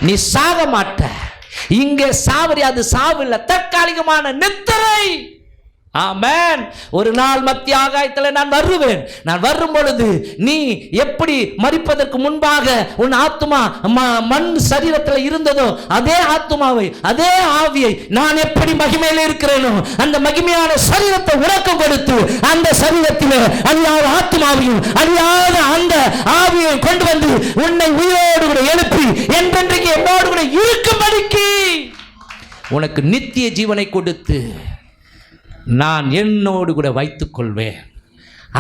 நீ சாக மாட்ட, இங்கே சாவரி, அது சாவு இல்லை, தற்காலிகமான நித்திரை. ஆமென். ஒரு நாள் மத்திய ஆகாயத்தில் நான் வருவேன். நான் வரும் பொழுது நீ எப்படி மரிப்பதற்கு முன்பாக உன் ஆத்துமா மண் சரீரத்தில் இருந்ததோ அதே ஆத்துமாவை, அதே ஆவியை நான் எப்படி மகிமையில் இருக்கிறேனோ அந்த மகிமையான சரீரத்தை உனக்கு கொடுத்து அந்த சரீரத்தில் அழியாத ஆத்துமாவையும் அழியாத அந்த ஆவியை கொண்டு வந்து உன்னை உயிரோடு கூட எழுப்பி என்றென்றைக்கு என்னோடு கூட இருக்கும்படிக்கு உனக்கு நித்திய ஜீவனை கொடுத்து நான் என்னோடு கூட வைத்துக் கொள்வேன்.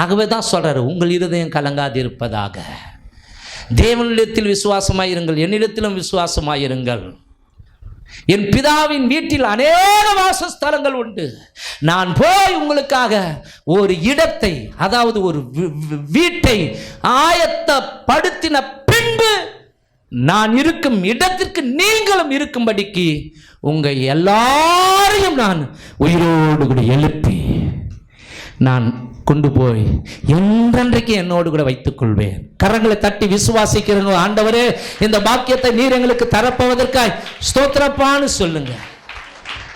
ஆகவே தான் சொல்றாரு, உங்கள் இருதயம் கலங்காது இருப்பதாக. தேவனிடத்தில் விசுவாசமாயிருங்கள், என்னிடத்திலும் விசுவாசமாயிருங்கள். என் பிதாவின் வீட்டில் அநேக வாசஸ்தலங்கள் உண்டு. நான் போய் உங்களுக்காக ஒரு இடத்தை, அதாவது ஒரு வீட்டை ஆயத்தப்படுத்தின பின்பு நான் இருக்கும் இடத்திற்கு நீங்களும் இருக்கும்படிக்கு உங்க எல்லாரையும் நான் உயிரோடு கூட எழுப்பி நான் கொண்டு போய் என்றென்றைக்கு என்னோடு கூட வைத்துக் கொள்வேன். கரங்களை தட்டி விசுவாசிக்கிறவங்க, ஆண்டவரே இந்த பாக்கியத்தை நீர் எங்களுக்கு தரப்போவதற்காய் ஸ்தோத்திரப்பான்னு சொல்லுங்க.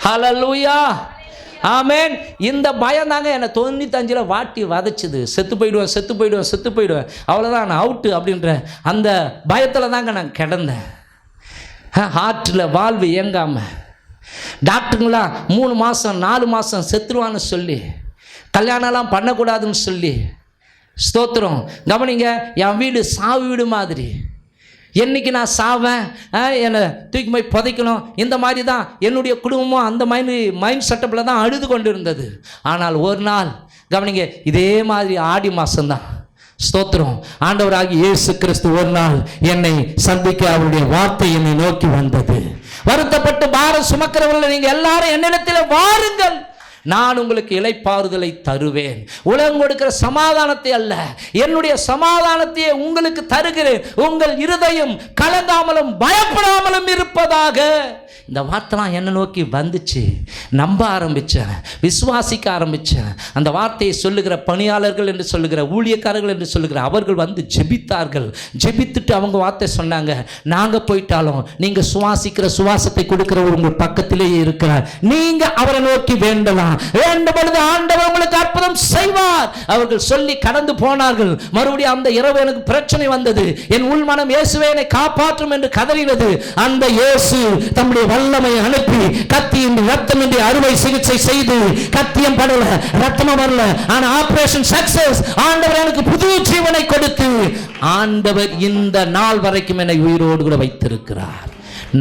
ஹல்லேலூயா, ஆமென். இந்த பயம் தாங்க என்னை 95 வாட்டி வதைச்சுது. செத்து போயிடுவேன், அவ்வளோதான் நான் அவுட்டு அப்படின்ற அந்த பயத்தில் தாங்க நான் கிடந்தேன். ஹார்ட்டில் வால்வு இயங்காமல் டாக்டருங்களாம் 3 மாதம் 4 மாதம் செத்துருவான்னு சொல்லி கல்யாணம்லாம் பண்ணக்கூடாதுன்னு சொல்லி, ஸ்தோத்திரம் கவனிங்க, என் வீடு சாவு வீடு மாதிரி. என்னைக்கு நான் சாவேன், என்னை தூக்கி போய் புதைக்கணும், இந்த மாதிரி தான் என்னுடைய குடும்பமும் அந்த மைண்ட் செட்டப்பில் தான் அழுது கொண்டு இருந்தது. ஆனால் ஒரு நாள் கவனிங்க, இதே மாதிரி ஆடி மாதம்தான், ஸ்தோத்திரம், ஆண்டவராகிய இயேசு கிறிஸ்து ஒரு நாள் என்னை சந்திக்க அவருடைய வார்த்தை என்னை நோக்கி வந்தது. வருத்தப்பட்டு பாரம் சுமக்கிறவர்கள் நீங்கள் எல்லாரும் என்னிடத்தில் வாருங்கள், நான் உங்களுக்கு இளைப்பாறுதலை தருவேன். உலகம் கொடுக்கிற சமாதானத்தை அல்ல, என்னுடைய சமாதானத்தையே உங்களுக்கு தருகிறேன். உங்கள் இருதயம் கலங்காமலும் பயப்படாமலும் இருப்பதாக. இந்த வார்த்தைலாம் என்னை நோக்கி வந்துச்சு. நம்ப ஆரம்பித்தேன், விசுவாசிக்க ஆரம்பித்தேன். அந்த வார்த்தையை சொல்லுகிற பணியாளர்கள் என்று சொல்லுகிற, ஊழியக்காரர்கள் என்று சொல்லுகிற அவர்கள் வந்து ஜெபித்தார்கள். ஜெபித்துட்டு அவங்க வார்த்தை சொன்னாங்க, நாங்கள் போயிட்டாலும் நீங்கள் சுவாசிக்கிற சுவாசத்தை கொடுக்கிறவர் உங்கள் பக்கத்திலேயே இருக்கிறார், நீங்கள் அவரை நோக்கி வேண்டலாம், வேண்டும் பொழுது ஆண்டவர் உங்களுக்கு அற்புதம் செய்வார். அவர்கள் சொல்லி கடந்து போனார்கள். மறுபடியும் அந்த இரவு எனக்கு பிரச்சனை வந்தது. என் உள்மனம் இயேசுவே என்னை காப்பாற்றும் என்று கதறினது. அந்த இயேசு தம்முடைய வல்லமையை அனுப்பி கத்தியின் ரத்தமின்றி அறுவை சிகிச்சை செய்து, கத்தியம் படல, ரத்தமும் வரல, ஆனா ஆபரேஷன் சக்சஸ். ஆண்டவர் எனக்கு புது ஜீவனை கொடுத்து ஆண்டவர் இந்த நாள் வரைக்கும் என்னை உயிரோடு கூட வைத்திருக்கிறார்.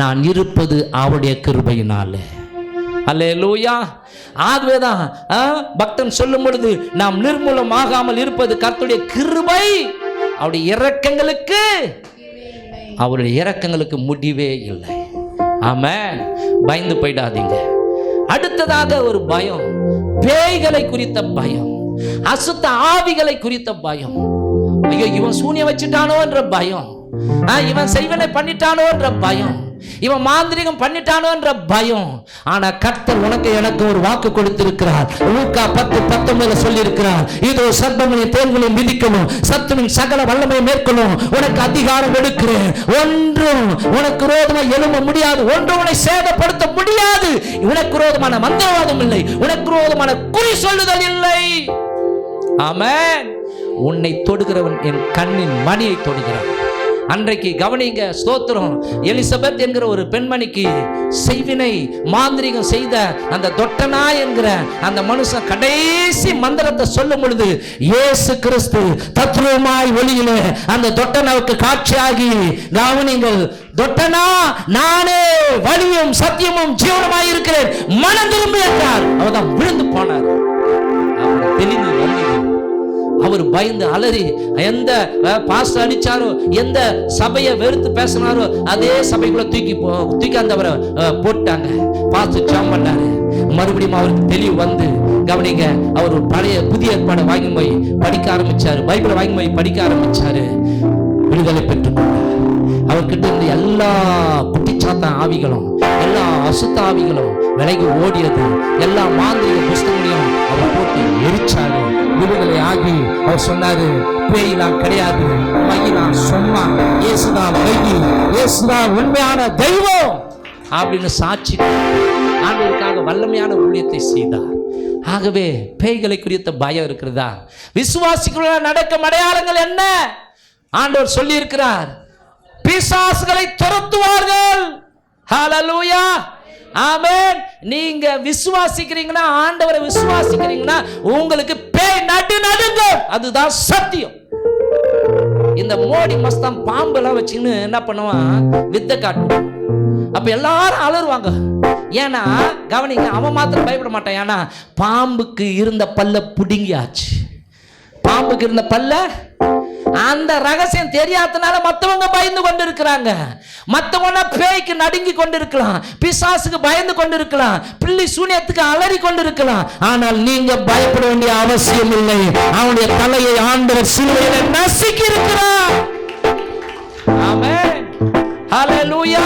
நான் இருப்பது அவருடைய கிருபையினாலே. அல்லேலூயா. ஆகவேதான் பக்தன் சொல்லும் பொழுது நாம் நிர்மூலமாகாமல் இருப்பது கர்த்தருடைய கிருபை, அவருடைய இரக்கங்களுக்கு முடிவே இல்லை. ஆமென். பயந்து போயிடாதீங்க. அடுத்ததாக ஒரு பயம், பேய்களை குறித்த பயம், அசுத்த ஆவிகளை குறித்த பயம். ஐயோ, இவன் சூனியம் வச்சுட்டானோ என்ற பயம், இவன் செய்வனை பண்ணிட்டானோ என்ற பயம், இவன் மாந்திரிகம் பண்ணிட்டானோ என்ற பயம். ஆனா கர்த்தர் உனக்கு எனக்கு ஒரு வாக்கு கொடுத்திருக்கிறார். லூக்கா 10:19 சொல்லி இருக்கிறார், இதோ சர்ப்பங்களையும் தேள்களையும் மிதிக்கவும் சத்துவின் சகல வல்லமையை மேற்கொள்ளும் உனக்கு அதிகாரம் எடுக்கிறேன். ஒன்றும் உனக்கு விரோதமாக எழும்ப முடியாது, ஒன்றும் உன்னை சேதப்படுத்த முடியாது. உனக்கு விரோதமான மந்திரவாதம் இல்லை, உனக்கு விரோதமான குறி சொல்லுதல் இல்லை. ஆமென். உன்னை தொடுகிறவன் என் கண்ணின் மணியை தொடுகிறான். அன்றைக்கு கவனிங்க, ஸ்தோத்திரம், எலிசபெத் என்கிற ஒரு பெண்மணிக்கு செய்வினை மாந்திரிகம் செய்த அந்த தொட்டனா என்கிற அந்த மனுஷன் கடைசி மந்திரத்தை சொல்லும் பொழுது இயேசு கிறிஸ்து தத்ரூபமாய் ஒளியிலே அந்த தொட்டனாவுக்கு காட்சியாகி, கவனிங்கள், தொட்டனா நானே வழியும் சத்தியமும் ஜீவனமாய் இருக்கிறேன், மனம் திரும்பு என்றார். அவர்தான் விழுந்து போனார். அவர் தெளிந்து வந்தது. அவர் பயந்து அலறி, எந்த பாஸ்டர் அடிச்சாரோ, எந்த சபையை வெறுத்து பேசினாரோ அதே சபைக்குள்ள தூக்கி அந்த போட்டாங்க. பாஸ்டர் ஜாம் பண்ணாரு. மறுபடியும் அவருக்கு தெளிவு வந்து, கவனிங்க, அவர் பழைய புதிய ஏற்பாடை வாங்கி போய் படிக்க ஆரம்பிச்சாரு, பைபிளை வாங்கி போய் படிக்க ஆரம்பிச்சாரு. விடுதலை பெற்றுக்கொண்டார். அவர்கிட்ட இருந்து எல்லா குட்டிச்சாத்தான் ஆவிகளும், எல்லா அசுத்த ஆவிகளும் விலகி ஓடியது. எல்லா மாந்திரிக புஸ்தகங்களையும் அவர் போட்டு எரிச்சாரு. விடுதலை ஆகி அவர் சொன்னாரு, பேயெல்லாம் கிடையாது, மையெல்லாம் சொன்னா, இயேசுதான் மெய், இயேசுதான் உண்மையான தெய்வம் அப்படின்னு சாட்சி ஆண்டவருக்காக வல்லமையான ஊழியத்தை செய்தார். ஆகவே பேய்களை குறித்த பயம் இருக்கிறதா? விசுவாசிகளுடன் நடக்கும் அடையாளங்கள் என்ன? ஆண்டவர் சொல்லி இருக்கிறார், பிசாசுகளை துரத்துவார்கள். ஹல்லேலூயா, ஆமென். நீங்க விசுவாசிக்கிறீங்கன்னா, ஆண்டவரை விசுவாசிக்கிறீங்கன்னா உங்களுக்கு பேய் நடுங்கும். அதுதான் சத்தியம். இந்த மோடி மஸ்தான் பாம்பெல்லாம் வச்சுன்னு என்ன பண்ணுவான், வித்தை காட்டுவான். அப்ப எல்லாரும் அலறுவாங்க. ஏன்னா கவனிங்க, அவன் மாத்திரம் பயப்பட மாட்டான். ஏன்னா பாம்புக்கு இருந்த பல்ல புடுங்கியாச்சு. பாம்புக்கு இருந்த பல்ல, அந்த ரகசியம் தெரியாதனால மற்றவங்க பயந்து கொண்டு இருக்கிறாங்க. மற்றவங்க பேய்க்கு நடுங்கி கொண்டு இருக்கலாம், பிசாசுக்கு பயந்து கொண்டு இருக்கலாம், பில்லி சூனியத்துக்கு அலறி கொண்டு இருக்கலாம். ஆனால் நீங்க பயப்பட வேண்டிய அவசியம் இல்லை. அவனுடைய தலையை ஆண்டவர் சிலுவையில நசுக்கி இருக்கிறார். ஆமென், ஹல்லேலூயா.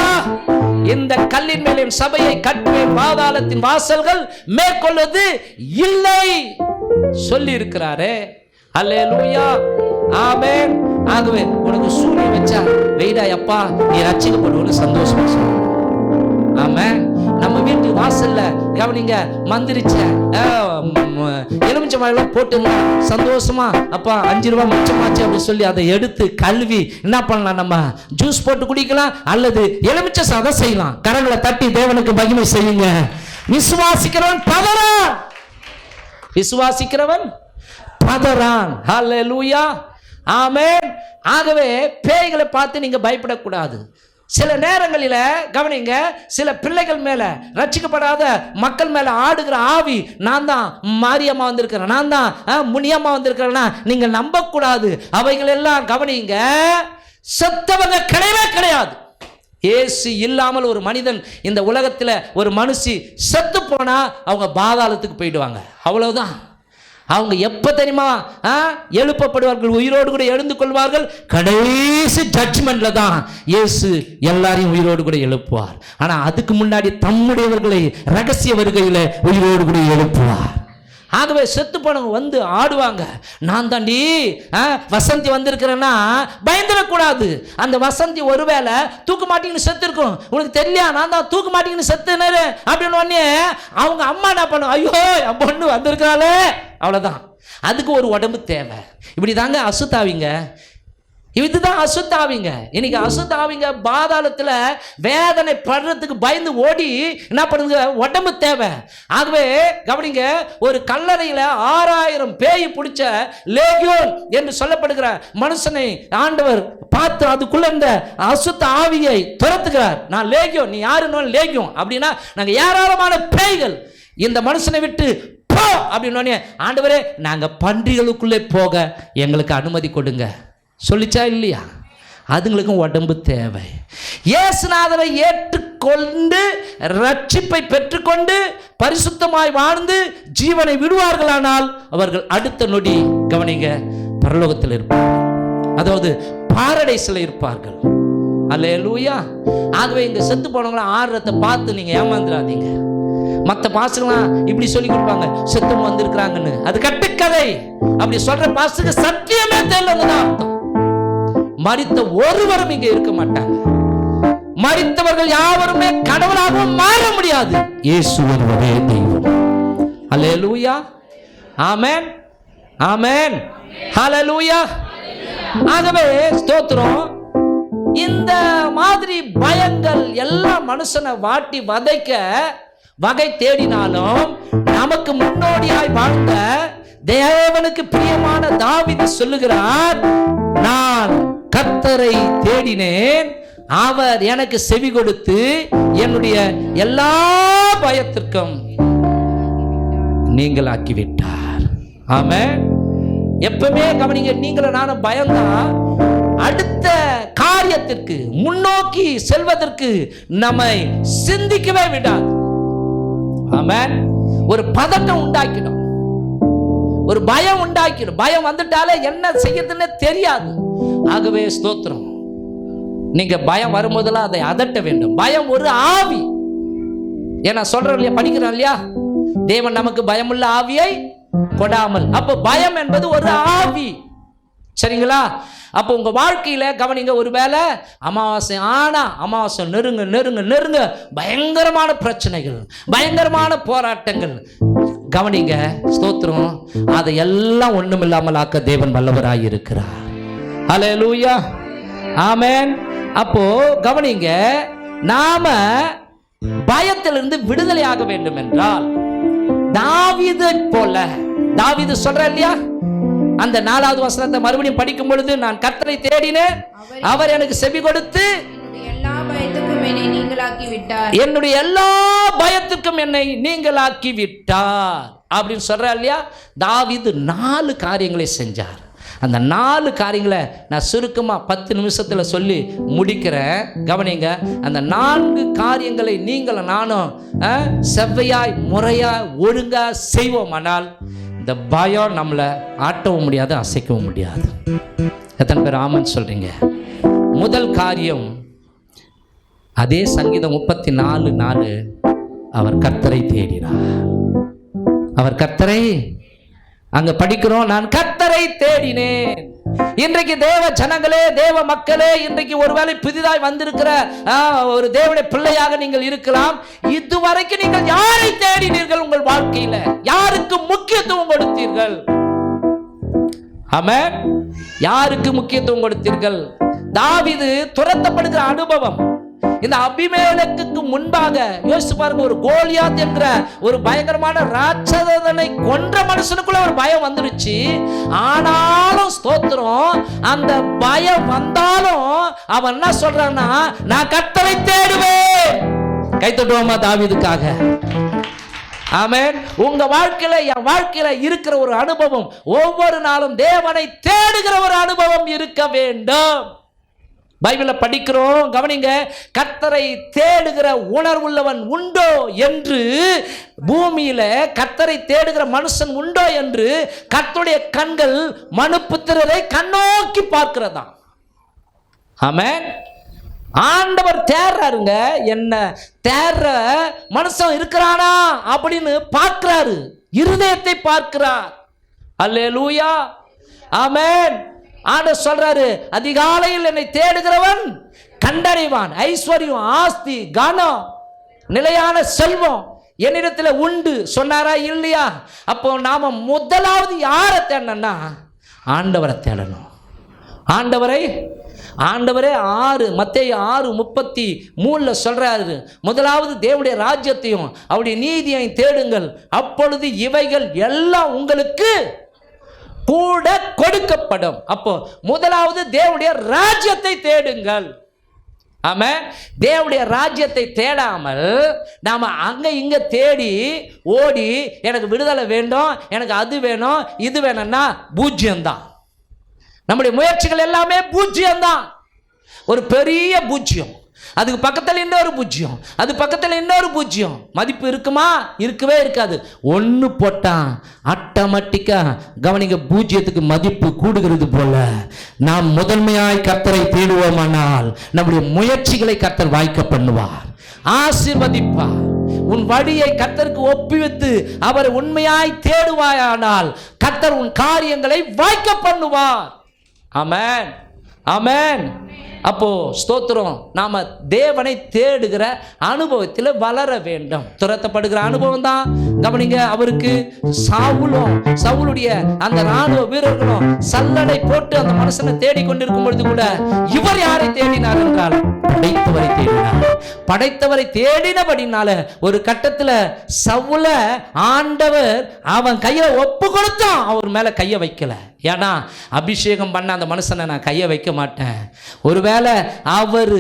இந்த கல்லின் மேல் என் சபையை கட்டுவேன், பாதாளத்தின் வாசல்கள் மேற்கொள்வது இல்லை சொல்லி இருக்கிறாரே. ஹல்லேலூயா, ஆமென். ஆகவே உனக்கு சூனியம் வச்சா வெயிடா அப்பா, நீ ரட்சிக்கப்படுவன்னு சந்தோஷமா சொல்லு. ஆமென். நம்ம வீட்டு வாசல்ல கவனிங்க, மந்திரிச்ச எலுமிச்சம்பழம் போட்டு சந்தோஷமா அப்பா 5 ரூபாய் மிச்சமாச்சு அப்படி சொல்லி அதை எடுத்து கழுவி என்ன பண்ணலாம், நம்ம ஜூஸ் போட்டு குடிக்கலாம், அல்லது எலுமிச்சை சாதம் செய்யலாம். கரங்களை தட்டி தேவனுக்கு மகிமை செய்யுங்க. விசுவாசிக்கிறவன் பதறான், விசுவாசிக்கிறவன் பதறான். ஹல்லேலூயா, ஆமென். ஆகவே பேய்களை பார்த்து நீங்க பயப்படக்கூடாது. சில நேரங்களில் கவனிங்க, சில பிள்ளைகள் மேல, ரட்சிக்கப்படாத மக்கள் மேல ஆடுகிற ஆவி, நான் தான் மாரியம்மா வந்திருக்கிறேன், நான் தான் முனியம்மா வந்திருக்கிறேன்னா நீங்க நம்பக்கூடாது. அவைகள் எல்லாம் கவனிங்க, செத்தவங்க கிடையவே கிடையாது. இயேசு இல்லாமல் ஒரு மனிதன் இந்த உலகத்தில், ஒரு மனுஷி செத்து போனா அவங்க பாதாளத்துக்கு போயிடுவாங்க, அவ்வளவுதான். அவங்க எப்ப தெரியுமா எழுப்பப்படுவார்கள், உயிரோடு கூட எழுந்து கொள்வார்கள். கடைசி ஜட்ஜ்மெண்ட்ல தான் இயேசு எல்லாரையும் உயிரோடு கூட எழுப்புவார். ஆனா அதுக்கு முன்னாடி தம்முடையவர்களை ரகசிய வருகையில உயிரோடு கூட எழுப்புவார். ஆகவே செத்து போனவங்க வந்து ஆடுவாங்க, நான் தாண்டி வசந்தி வந்திருக்கிறேன்னா பயந்துடக்கூடாது. அந்த வசந்தி ஒருவேளை தூக்க மாட்டீங்கன்னு செத்து இருக்கும், உனக்கு தெரியலையா, நான் தான் தூக்க மாட்டீங்கன்னு செத்துனரு அப்படின்னு உடனே அவங்க அம்மா என்ன பண்ணும், ஐயோ என் பொண்ணு வந்திருக்கிறாளே, அவ்வளோதான். அதுக்கு ஒரு உடம்பு தேவை. இப்படி தாங்க அசுத்தாவிங்க, இதுதான் அசுத்தாவிங்க. இன்னைக்கு அசுத்தாவிங்க பாதாளத்தில் வேதனை படுறதுக்கு பயந்து ஓடி என்ன பண்ணுங்க, உடம்பு தேவை. ஆகவே கவனிங்க, ஒரு கல்லறையில் 6000 பேய் பிடிச்ச லேகியோன் என்று சொல்லப்படுகிற மனுஷனை ஆண்டவர் பார்த்து அதுக்குள்ள இந்த அசுத்த ஆவியை துரத்துகிறார். நான் லேகியோன், நீ யாருன்னு லேகியோன் அப்படின்னா நாங்கள் ஏராளமான பேய்கள், இந்த மனுஷனை விட்டு போ அப்படின்னு ஆண்டவரே நாங்கள் பன்றிகளுக்குள்ளே போக எங்களுக்கு அனுமதி கொடுங்க சொல்லிச்சா இல்லையா? அதுங்களுக்கும் உடம்பு தேவை. இயேசுநாதரை ஏற்றுக்கொண்டு ரட்சிப்பை பெற்றுக்கொண்டு பரிசுத்தமாய் வாழ்ந்து ஜீவனை விடுவார்களானால் அவர்கள் அடுத்த நொடி கவனிங்க பரலோகத்தில் இருப்பார்கள், அதாவது பாரடைஸ்ல இருப்பார்கள். அல்லேலூயா. ஆகவே இங்க செத்து போனவங்கள ஆடுறத பார்த்து நீங்க ஏமாந்துடாதீங்க. மற்ற பாஸ்டர்லாம் இப்படி சொல்லி கொடுப்பாங்க, செத்தவங்க வந்திருக்கிறாங்கன்னு, அது கட்டுக்கதை. அப்படி சொல்ற பாஸ்டருக்கு சத்தியமே தெரியலன்னு அர்த்தம். மரித்த ஒருவரும் இங்க இருக்க மாட்டாங்க. மரித்தவர்கள் யாவருமே கடவுளாகவும் மாற முடியாது. இயேசு ஒருவரே தெய்வம். அல்லேலூயா, ஆமென், ஆமென், ஹல்லேலூயா. ஆகவே ஸ்தோத்திரம். இந்த மாதிரி பயங்கள் எல்லாம் மனுஷனை வாட்டி வதைக்க வகை தேடினாலும் நமக்கு முன்னோடியாய் வாழ்ந்த தேவனுக்கு பிரியமான தாவீது சொல்லுகிறார், நான் கர்த்தரை தேடினேன், அவர் எனக்கு செவி கொடுத்து என்னுடைய எல்லா பயத்திற்கும் நீங்கள் ஆக்கிவிட்டார். ஆமென். எப்பவுமே கவனிங்க, நீங்களும் நானும் பயம்தான் அடுத்த காரியத்திற்கு முன்னோக்கி செல்வதற்கு நம்மை சிந்திக்கவே விடாது. ஆமென். ஒரு பதட்டம் உண்டாக்கிடும், ஒரு பயம் உண்டாக்கிடும். பயம் வந்துட்டாலே என்ன செய்யறதுன்னு தெரியாது. ஆகவே ஸ்தோத்திரம், நீங்க பயம் வரும்போதெல்லாம் அதை அதட்ட வேண்டும். பயம் ஒரு ஆவி. ஏன்னா சொல்றோம் இல்லையா, படிக்கிறோம் இல்லையா, தேவன் நமக்கு பயமுள்ள ஆவியை கொடாமல். அப்போ பயம் என்பது ஒரு ஆவி, சரிங்களா? அப்போ உங்க வாழ்க்கையில கவனிங்க, ஒருவேளை அமாவாசை ஆனா அமாவாசை நெருங்க நெருங்க நெருங்க பயங்கரமான பிரச்சனைகள், பயங்கரமான போராட்டங்கள், கவனிங்க, ஸ்தோத்திரம், அதை எல்லாம் ஒண்ணுமில்லாமல் ஆக்க தேவன் வல்லவராய் இருக்கிறார். ஹல்லேலூயா, ஆமென். அப்போ கவனிங்க, நாம பயத்திலிருந்து விடுதலையாக வேண்டும் என்றால் தாவீதை போல, தாவீது சொல்ற இல்லையா, அந்த 4வது வசனத்தை மறுபடியும் படிக்கும் பொழுது, நான் கர்த்தரை தேடினேன், அவர் எனக்கு செவி கொடுத்து என்னுடைய எல்லா பயத்துக்கும் என்னை நீங்களாக்கி விட்டார் அப்படின்னு சொல்ற இல்லையா. தாவீது 4 காரியங்களை செஞ்சார். அந்த 4 காரியங்களை நான் சுருக்கமாக 10 நிமிஷத்தில் சொல்லி முடிக்கிறேன். கவனிங்க, அந்த 4 காரியங்களை நீங்களும் நானும் செவ்வையாய் முறையாய் ஒழுங்காக செய்வோமானால் இந்த பயம் நம்மளை ஆட்டவும் முடியாது, அசைக்கவும் முடியாது. எத்தனை பேர் ஆமன் சொல்றீங்க? முதல் காரியம், அதே சங்கீதம் 34:4, அவர் கர்த்தரை தேடினார். அவர் கர்த்தரை, அங்க படிக்கிறோம், நான் கர்த்தரை தேடினேன். இன்றைக்கு தேவ ஜனங்களே, தேவ மக்களே, இன்றைக்கு ஒருவேளை புதிதாய் வந்திருக்கிற ஒரு தேவனுடைய பிள்ளையாக நீங்கள் இருக்கலாம். இதுவரைக்கும் நீங்கள் யாரை தேடினீர்கள்? உங்கள் வாழ்க்கையில யாருக்கு முக்கியத்துவம் கொடுத்தீர்கள்? ஆமென். யாருக்கு முக்கியத்துவம் கொடுத்தீர்கள்? தாவீது துரத்தப்படுகிற அனுபவம், இந்த அபிமெலேக்குக்கு முன்பாக யோசிச்சு பாருங்க, ஒரு கோலியாத் என்கிற ஒரு பயங்கரமான ராட்சதனை கொன்ற மனுஷனுக்குள்ள ஒரு பயம் வந்துருச்சு. ஆனாலும் ஸ்தோத்திரம், அந்த பயம் வந்தாலும் அவன் என்ன சொல்றான்னா, நான் கர்த்தரை தேடுவேன். கை தட்டுவோமா தாவீதுக்காக? ஆமென். உங்க வாழ்க்கையில, என் வாழ்க்கையில இருக்கிற ஒரு அனுபவம், ஒவ்வொரு நாளும் தேவனை தேடுகிற ஒரு அனுபவம் இருக்க வேண்டும். பைபிள படிக்கிறோம், கவனிங்க, கர்த்தரை தேடுகிற உணர்வுள்ளவன் உண்டோ என்று, பூமியில கர்த்தரை தேடுகிற மனுஷன் உண்டோ என்று கர்த்தருடைய கண்கள் மனுபுத்திரரை கண்ணோக்கி பார்க்கிறதா. ஆமென். ஆண்டவர் தேடுறாருங்க, என்ன தேடுற மனுஷன் இருக்கிறானா அப்படின்னு பார்க்கிறாரு, இருதயத்தை பார்க்கிறார். அல்லேலூயா, ஆமென். ஆண்டவர் சொல்றாரு, அதிகாலையில் என்னை தேடுகிறவன் கண்டடைவான். ஐஸ்வர்யம், ஆஸ்தி, கனம், நிலையான செல்வம் என்னிடத்துல உண்டு சொன்னாரா இல்லையா? அப்போ நாம முதலாவது யாரை தேடணும்னா ஆண்டவரை தேடணும். ஆண்டவரே 6 மத்தேயு 6:33 சொல்றாரு, முதலாவது தேவனுடைய ராஜ்யத்தையும் அவருடைய நீதியையும் தேடுங்கள், அப்பொழுது இவைகள் எல்லாம் உங்களுக்கு கூட கொடுக்கப்படும். அப்போ முதலாவது தேவனுடைய ராஜ்யத்தை தேடுங்கள். ஆமென். தேவனுடைய ராஜ்யத்தை தேடாமல் நாம அங்க இங்க தேடி ஓடி எனக்கு விடுதலை வேண்டும், எனக்கு அது வேணும், இது வேணும்னா பூஜ்யம்தான். நம்முடைய முயற்சிகள் எல்லாமே பூஜ்யம்தான். ஒரு பெரிய பூஜ்யம், அதுக்கு பக்கத்தில் இன்னொரு பூஜ்யம், அது பக்கத்தில் இன்னொரு பூஜ்யம். மதிப்பு இருக்குமா? இருக்கவே இருக்காது. ஒன்று போட்டான் ஆட்டோமேட்டிக்கா, கவனிங்க, பூஜ்யத்துக்கு மதிப்பு கூடுகிறது போல நாம் முதன்மையாய் கர்த்தரை தேடுவோமானால் நம்முடைய முயற்சிகளை கர்த்தர் வாய்க்க பண்ணுவார், ஆசீர்வதிப்பார். உன் வழியை கர்த்தருக்கு ஒப்புவித்து அவரை உண்மையாய் தேடுவாயானால் கர்த்தர் உன் காரியங்களை வாய்க்க பண்ணுவார். ஆமென், ஆமென். அப்போ ஸ்தோத்திரம், நாம தேவனை தேடுகிற அனுபவத்தில் வளர வேண்டும். துரத்தப்படுகிற அனுபவம் தான். கவனிங்க, அவருக்கு சவுலுடைய அந்த ராணுவ வீரர்களும் சல்லடை போட்டு அந்த மனுஷனை தேடி கொண்டிருக்கும் பொழுது கூட இவர் யாரை தேடினார் என்றால் படைத்தவரை தேடினார். படைத்தவரை தேடினபடினால ஒரு கட்டத்தில் சவுல ஆண்டவர் அவன் கையில ஒப்பு கொடுத்தான், அவர் மேல கைய வைக்கல. ஏன்னா அபிஷேகம் பண்ண அந்த மனுஷனை நான் கையை வைக்க மாட்டேன், ஒருவேளை அவர்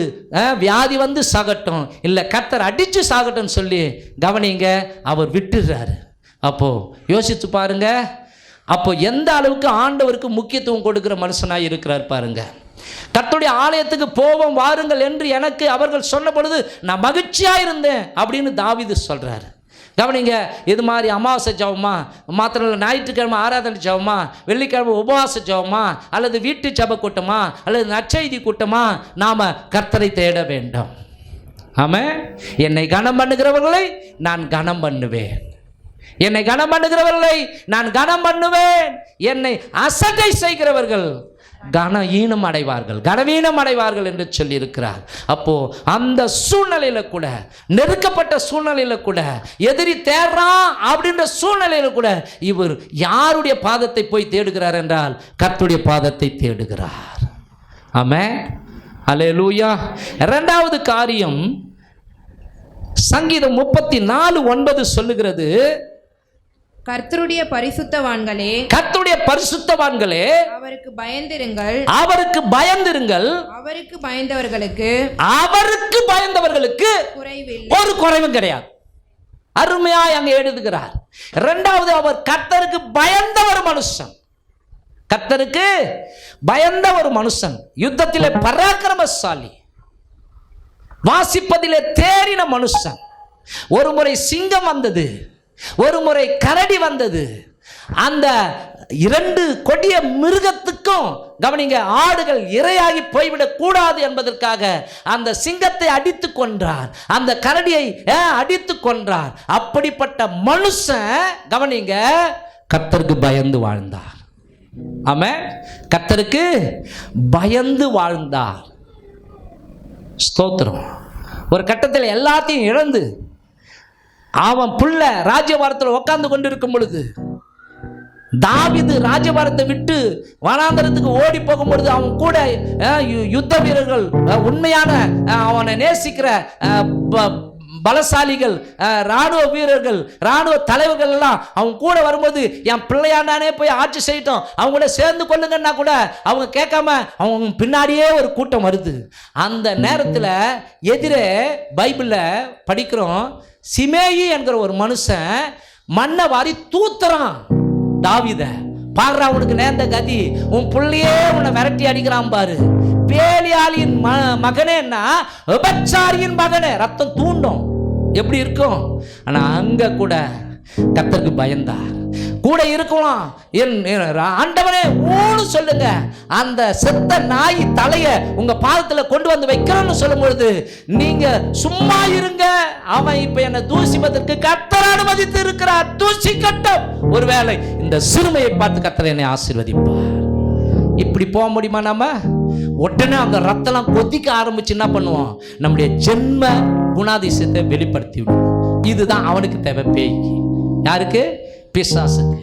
வியாதி வந்து சாகட்டும், இல்லை கர்த்தர் அடித்து சாகட்டும் சொல்லி கவனிங்க அவர் விட்டுறாரு. அப்போ யோசிச்சு பாருங்க, அப்போ எந்த அளவுக்கு ஆண்டவருக்கு முக்கியத்துவம் கொடுக்கிற மனுஷனாக இருக்கிறார் பாருங்க. கர்த்தருடைய ஆலயத்துக்கு போவோம் வாருங்கள் என்று எனக்கு அவர்கள் சொன்ன பொழுது நான் மகிழ்ச்சியாக இருந்தேன் அப்படின்னு தாவீது சொல்றாரு. கவனிங்க, இது மாதிரி அமாவாசை ஜபமா, மாத்திரம் இல்லை ஞாயிற்றுக்கிழமை ஆராதனை ஜபமா, வெள்ளிக்கிழமை உபவாச ஜபமா, அல்லது வீட்டு ஜப கூட்டமா, அல்லது நற்செய்தி கூட்டமா, நாம கர்த்தரை தேட வேண்டும். ஆமென். என்னை கனம் பண்ணுகிறவர்களை நான் கனம் பண்ணுவேன், என்னை கனம் பண்ணுகிறவர்களை நான் கனம் பண்ணுவேன், என்னை அசட்டை செய்கிறவர்கள் கனவீனம் அடைவார்கள் என்று சொல்லியிருக்கிறார். அப்போ அந்த சூழ்நிலையில கூட, நெருக்கப்பட்ட சூழ்நிலையில கூட, எதிரி தேடுறான் அப்படின்ற சூழ்நிலையில கூட இவர் யாருடைய பாதத்தை போய் தேடுகிறார் என்றால் கர்த்தருடைய பாதத்தை தேடுகிறார். ஆமென், அல்லேலூயா. இரண்டாவது காரியம், சங்கீதம் 34:9 சொல்லுகிறது, கர்த்தருடைய பரிசுத்தவான்களே அவருக்கு பயந்திருங்கள், அவருக்கு பயந்தவர்களுக்கு ஒரு குறைவும் கிடையாது. அருமையாய் அங்கே எழுதுகிறார். இரண்டாவது, அவர் கர்த்தருக்கு பயந்த ஒரு மனுஷன், யுத்தத்திலே பராக்கிரமசாலி, வாசிப்பதிலே தேறின மனுஷன். ஒரு முறை சிங்கம் வந்தது, ஒரு முறை கரடி வந்தது. அந்த இரண்டு கொடிய மிருகத்துக்கும் கவனிங்க, ஆடுகள் இரையாகி போய்விடக் கூடாது என்பதற்காக அந்த சிங்கத்தை அடித்து கொன்றார், அந்த கரடியை அடித்து கொன்றார். அப்படிப்பட்ட மனுஷன் கவனிங்க, கர்த்தருக்கு பயந்து வாழ்ந்தார். ஆமென், கர்த்தருக்கு பயந்து வாழ்ந்தார். ஸ்தோத்திரம். ஒரு கட்டத்தில் எல்லாத்தையும் இழந்து அவன் புள்ள ராஜ்யபாரத்தில் உட்கார்ந்து கொண்டிருக்கும் பொழுது, தாவீது ராஜ்யபாரத்தை விட்டு வனாந்தரத்துக்கு ஓடி போகும் பொழுது, அவன் கூட யுத்த வீரர்கள், உண்மையான அவனை நேசிக்கிற பலசாலிகள், ராணுவ வீரர்கள், ராணுவ தலைவர்கள் எல்லாம் அவங்க கூட வரும்போது, என் பிள்ளையாண்டானே போய் ஆட்சி செய்யட்டும், அவங்க கூட சேர்ந்து கொள்ளுங்கன்னா கூட அவங்க கேட்காம அவங்க பின்னாடியே ஒரு கூட்டம் வருது. அந்த நேரத்தில் எதிரே பைபிளில் படிக்கிறோம், சிமேயி என்கிற ஒரு மனுஷன் மண்ணை வாரி தூத்துறான் தாவீத. பாடுறா, உனக்கு நேர்ந்த கதி, உன் புள்ளையே உன்னை விரட்டி அடிக்கிறான் பாரு. பேலியாளின் மகனேன்னா விபச்சாரியின் மகனே, ரத்தம் தூண்டும், எப்படி இருக்கும்? ஆனா அங்க கூட கர்த்தருக்கு பயந்தார். கூட இருக்கலாம், என் ஆண்டவனே ஊன்னு சொல்லுங்க, அந்த செத்த நாய் தலைய உங்க பாதத்துல கொண்டு வந்து வைக்கிறோம்னு சொல்லும் பொழுது நீங்க சும்மா இருங்க, அவன் இப்ப என்ன தூசிப்பதற்கு கர்த்தர் அனுமதித்து இருக்கிறார், தூசிக்கட்டும். ஒருவேளை இந்த சிறுமையை பார்த்து கர்த்தர் என்னை ஆசீர்வதிப்பார். இப்படி போக முடியுமா? நம்ம உடனே அந்த ரத்தம் கொதிக்க ஆரம்பிச்சு என்ன பண்ணுவோம்? நம்முடைய ஜென்ம குணாதிசயத்தை வெளிப்படுத்தி விடுவோம். இதுதான் அவனுக்கு தேவை. பேய்க்கு, யாருக்கு? பிசாசுக்கு.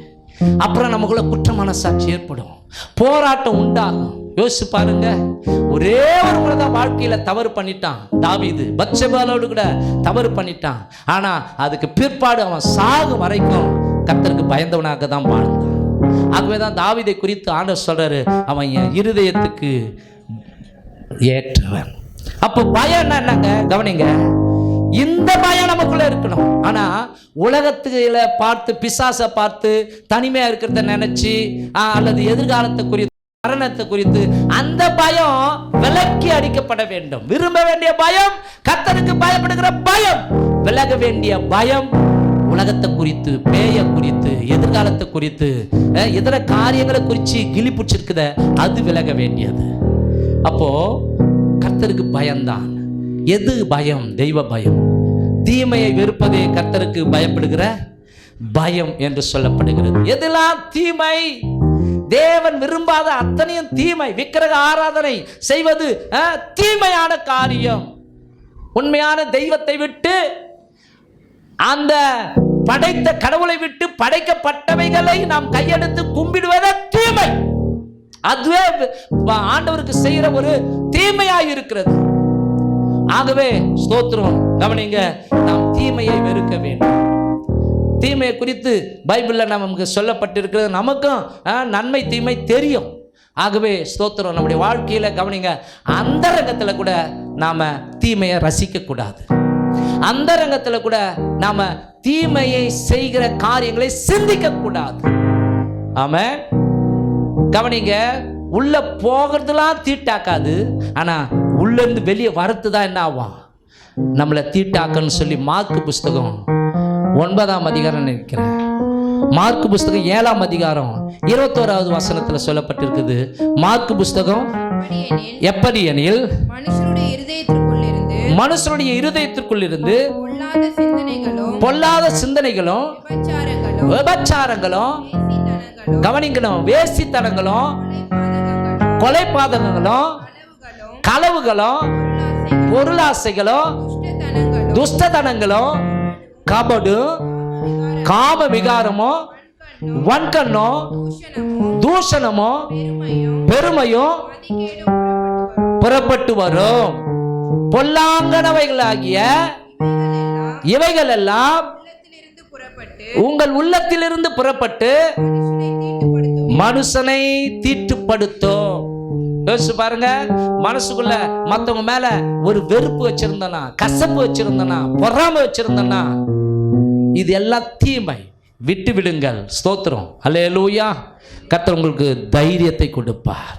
அப்புறம் நமக்குள்ள குற்ற மனசாட்சி ஏற்படும், போராட்டம் உண்டாகும். யோசிச்சு பாருங்க, ஒரே ஒரு முறை தான் வாழ்க்கையில தவறு பண்ணிட்டான் தாவீது, பத்சேபாளோடு கூட தவறு பண்ணிட்டான். ஆனா அதுக்கு பிற்பாடு அவன் சாகும் வரைக்கும் கர்த்தருக்கு பயந்தவனாக தான் வாழ்ந்தான். ஆகவே தான் தாவீதை குறித்து ஆண்டவர் சொல்றாரு, அவன் என் இருதயத்துக்கு ஏற்றவன். அப்போ பயம் என்னங்க? கவனிங்க, இந்த பயம் நமக்குள்ள இருக்கணும். ஆனா உலகத்துல பார்த்து, பிசாசை பார்த்து, தனிமையா இருக்கிறத நினைச்சு, அல்லது எதிர்காலத்தை குறித்து, மரணத்தை குறித்து அந்த பயம் விலக்கி அடிக்கப்பட வேண்டும். விரும்ப வேண்டிய பயம், கர்த்தருக்கு பயப்படுகிற பயம். விலக வேண்டிய பயம் உலகத்தை குறித்து, பேய குறித்து, எதிர்காலத்தை குறித்து, இதர காரியங்களை குறித்து கிளி பிடிச்சிருக்குத, அது விலக வேண்டியது. அப்போ கர்த்தருக்கு பயம்தான். எது பயம்? தெய்வ பயம். தீமையை வெறுப்பதே கர்த்தருக்கு பயப்படுகிற பயம் என்று சொல்லப்படுகிறது. எதெல்லாம் தீமை? தேவன் விரும்பாத அத்தனையும் தீமை. விக்கிரக ஆராதனை செய்வது தீமையான காரியம். உண்மையான தெய்வத்தை விட்டு, அந்த படைத்த கடவுளை விட்டு படைக்கப்பட்டவைகளை நாம் கையெடுத்து கும்பிடுவதே தீமை. அதுவே ஆண்டவருக்கு செய்கிற ஒரு தீமையாய் இருக்கிறது. ஆகவே ஸ்தோத்திரம், கவனிங்க, நாம் தீமையை வெறுக்க வேண்டும். தீமையை குறித்து பைபிளில் நமக்கு சொல்லப்பட்டிருக்கிறது. நமக்கும் நன்மை தீமை தெரியும். ஆகவே ஸ்தோத்திரம், நம்முடைய வாழ்க்கையில கவனிங்க, அந்த ரங்கத்தில் கூட நாம தீமையை ரசிக்க கூடாது. அந்த ரங்கத்தில் கூட நாம தீமையை செய்கிற காரியங்களை சிந்திக்க கூடாது. ஆமென். கவனிங்க, உள்ள போகிறதுலாம் தீட்டாக்காது, ஆனா உள்ள இருந்து வெளியே வரத்து தான் என்ன ஆகும்? நம்மளை தீட்டாக்கன்னு சொல்லி மார்க்கு புஸ்தகம் 9ஆம் அதிகாரம் நினைக்கிறேன், மார்க்கு புஸ்தகம் 7ஆம் அதிகாரம் 21வது வசனத்துல சொல்லப்பட்டிருக்குது. மார்க்கு புஸ்தகம் எப்படி எனில், மனுஷனுடைய இருதயத்திற்குள் இருந்து பொல்லாத சிந்தனைகளும், விபச்சாரங்களும், கவனிக்கணும், வேசித்தனங்களும், கொலைபாதகங்களும் களவுகளும் பொருளாசைகளும் துஷ்டத்தனங்களும் கபடும் காம விகாரமும் வன்கண்ணும் தூஷணமும் பெருமையும் புறப்பட்டு வரும். பொல்லாங்கனவைகளாகிய இவைகள் எல்லாம் உங்கள் உள்ளத்திலிருந்து புறப்பட்டு மனுஷனை தீட்டுப்படுத்தும். யோசிச்சு பாருங்க, மனசுக்குள்ள மத்தவங்க மேல ஒரு வெறுப்பு வச்சிருந்தனா, கசப்பு வச்சிருந்தனா, பொறாமை வச்சிருந்தனா, இது எல்லாம் தீமை. விட்டு விடுங்கள். ஸ்தோத்திரம். அல்லேலூயா. கர்த்தர் உங்களுக்கு தைரியத்தை கொடுப்பார்.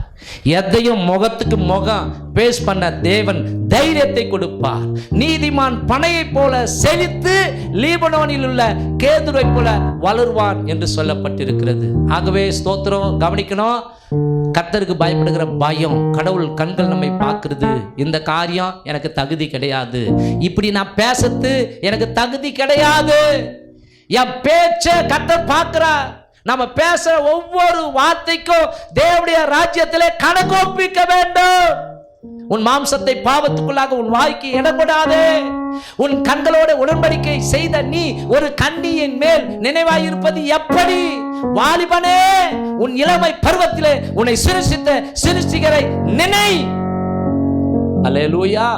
எதையும் முகத்துக்கு முகம் பேஸ் பண்ண தேவன் தைரியத்தை கொடுப்பார். நீதிமான் பனையை போல செழித்து லீபனோனில் உள்ள கேதுரை போல வளருவான் என்று சொல்லப்பட்டிருக்கிறது. ஆகவே ஸ்தோத்திரம். கவனிக்கணும், கர்த்தருக்கு பயப்படுகிற பயம். கடவுள் கண்கள் நம்மை பார்க்கிறது. இந்த காரியம் எனக்கு தகுதி கிடையாது, இப்படி நான் பேசத்து எனக்கு தகுதி கிடையாது. என் பேச்ச கர்த்தர் பார்க்கிறார். நம்ம பேசுற ஒவ்வொரு வார்த்தைக்கும் தேவனுடைய ராஜ்யத்திலே கணக்கொப்பிக்க வேண்டும். உன் மாம்சத்தை பாவத்துக்குள்ளாக உன் வாய்க்கு இடப்படாதே. உன் கண்களோட உடன்படிக்கை செய்த நீ ஒரு கன்னியின் மேல் நினைவாயிருப்பது எப்படி? வாலிபனே, உன் இளமை பருவத்திலே உன்னை சிருஷ்டித்த சிருஷ்டிகரை நினை. அல்லேலூயா.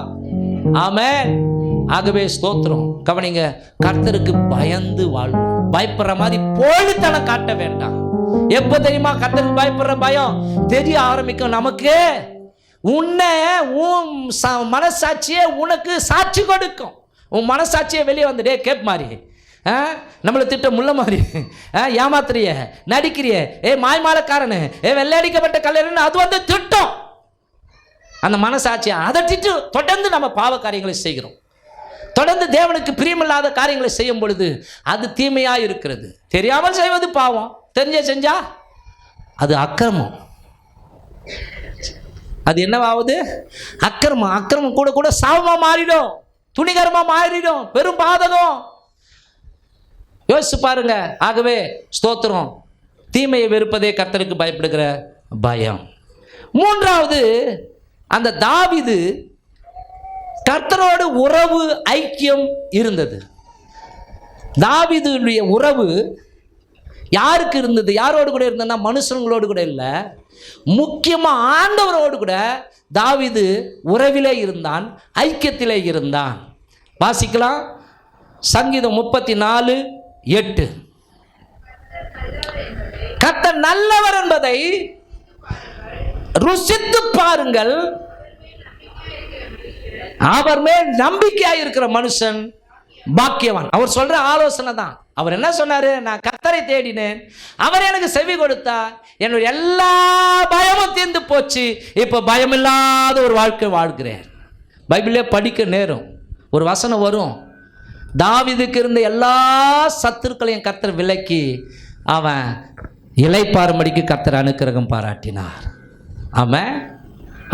ஆமென். ஆகவே ஸ்தோத்திரம். கவனிங்க, கர்த்தருக்கு பயந்து வாழ்வோம். பயப்படுற மாதிரி போலித்தனம் காட்ட வேண்டாம். எப்ப தெரியுமா கர்த்தருக்கு பயப்படுற பயம் தெரிய ஆரம்பிக்கும் நமக்கு? உன்னை உன் மனசாட்சியே உனக்கு சாட்சி கொடுக்கும். உன் மனசாட்சியை வெளியே வந்துடே கேப் மாதிரி நம்மளை திட்ட முள்ள மாதிரி ஏமாத்துறிய, நடிக்கிறிய, மாய்மாலக்காரனு, வெள்ளையடிக்கப்பட்ட கல்லறைன்னு அது வந்து திட்டம். அந்த மனசாட்சியை அதட்டிட்டு தொடர்ந்து நம்ம பாவ காரியங்களை செய்கிறோம். தொடர்ந்து தேவனுக்கு பிரியமில்லாத காரியங்களை செய்யும் பொழுது அது தீமையா இருக்கிறது. தெரியாமல் செய்வது பாவம், தெரிஞ்ச செஞ்சா அது அக்கிரமம். அது என்னவாவது? அக்கிரமம். அக்கிரமம் கூட கூட சாபமா மாறிடும், துணிகரமா மாறிடும், பெரும் பாதகம். யோசிச்சு பாருங்க. ஆகவே ஸ்தோத்திரம். தீமையை வெறுப்பதே கர்த்தருக்கு பயப்படுகிற பயம். மூன்றாவது, அந்த தாவீது கர்த்தரோடு உறவு ஐக்கியம் இருந்தது. தாவீதுடைய உறவு யாருக்கு இருந்தது? யாரோடு கூட இருந்ததுன்னா மனுஷங்களோடு கூட இல்லை, முக்கியமாக ஆண்டவரோடு கூட தாவீது உறவிலே இருந்தான், ஐக்கியத்திலே இருந்தான். வாசிக்கலாம். சங்கீதம் 34:8. கர்த்தர் நல்லவர் என்பதை ருசித்து பாருங்கள், அவர் மேல் நம்பிக்கையாக இருக்கிற மனுஷன் பாக்கியவான். அவர் சொல்ற ஆலோசனை தான். அவர் என்ன சொன்னாரு? நான் கர்த்தரை தேடினேன், அவர் எனக்கு செவி கொடுத்தார், என்னுடைய எல்லா பயமும் தீர்ந்து போச்சு, இப்போ பயமில்லாத ஒரு வாழ்க்கை வாழ்கிறேன். பைபிளே படிக்க நேரம் ஒரு வசனம் வரும். தாவீதுக்கு இருந்த எல்லா சத்துருக்களையும் கர்த்தர் விலக்கி அவன் இளைப்பாறும்படிக்கு கர்த்தர் அனுக்கிரகம் பாராட்டினார். ஆமாம்.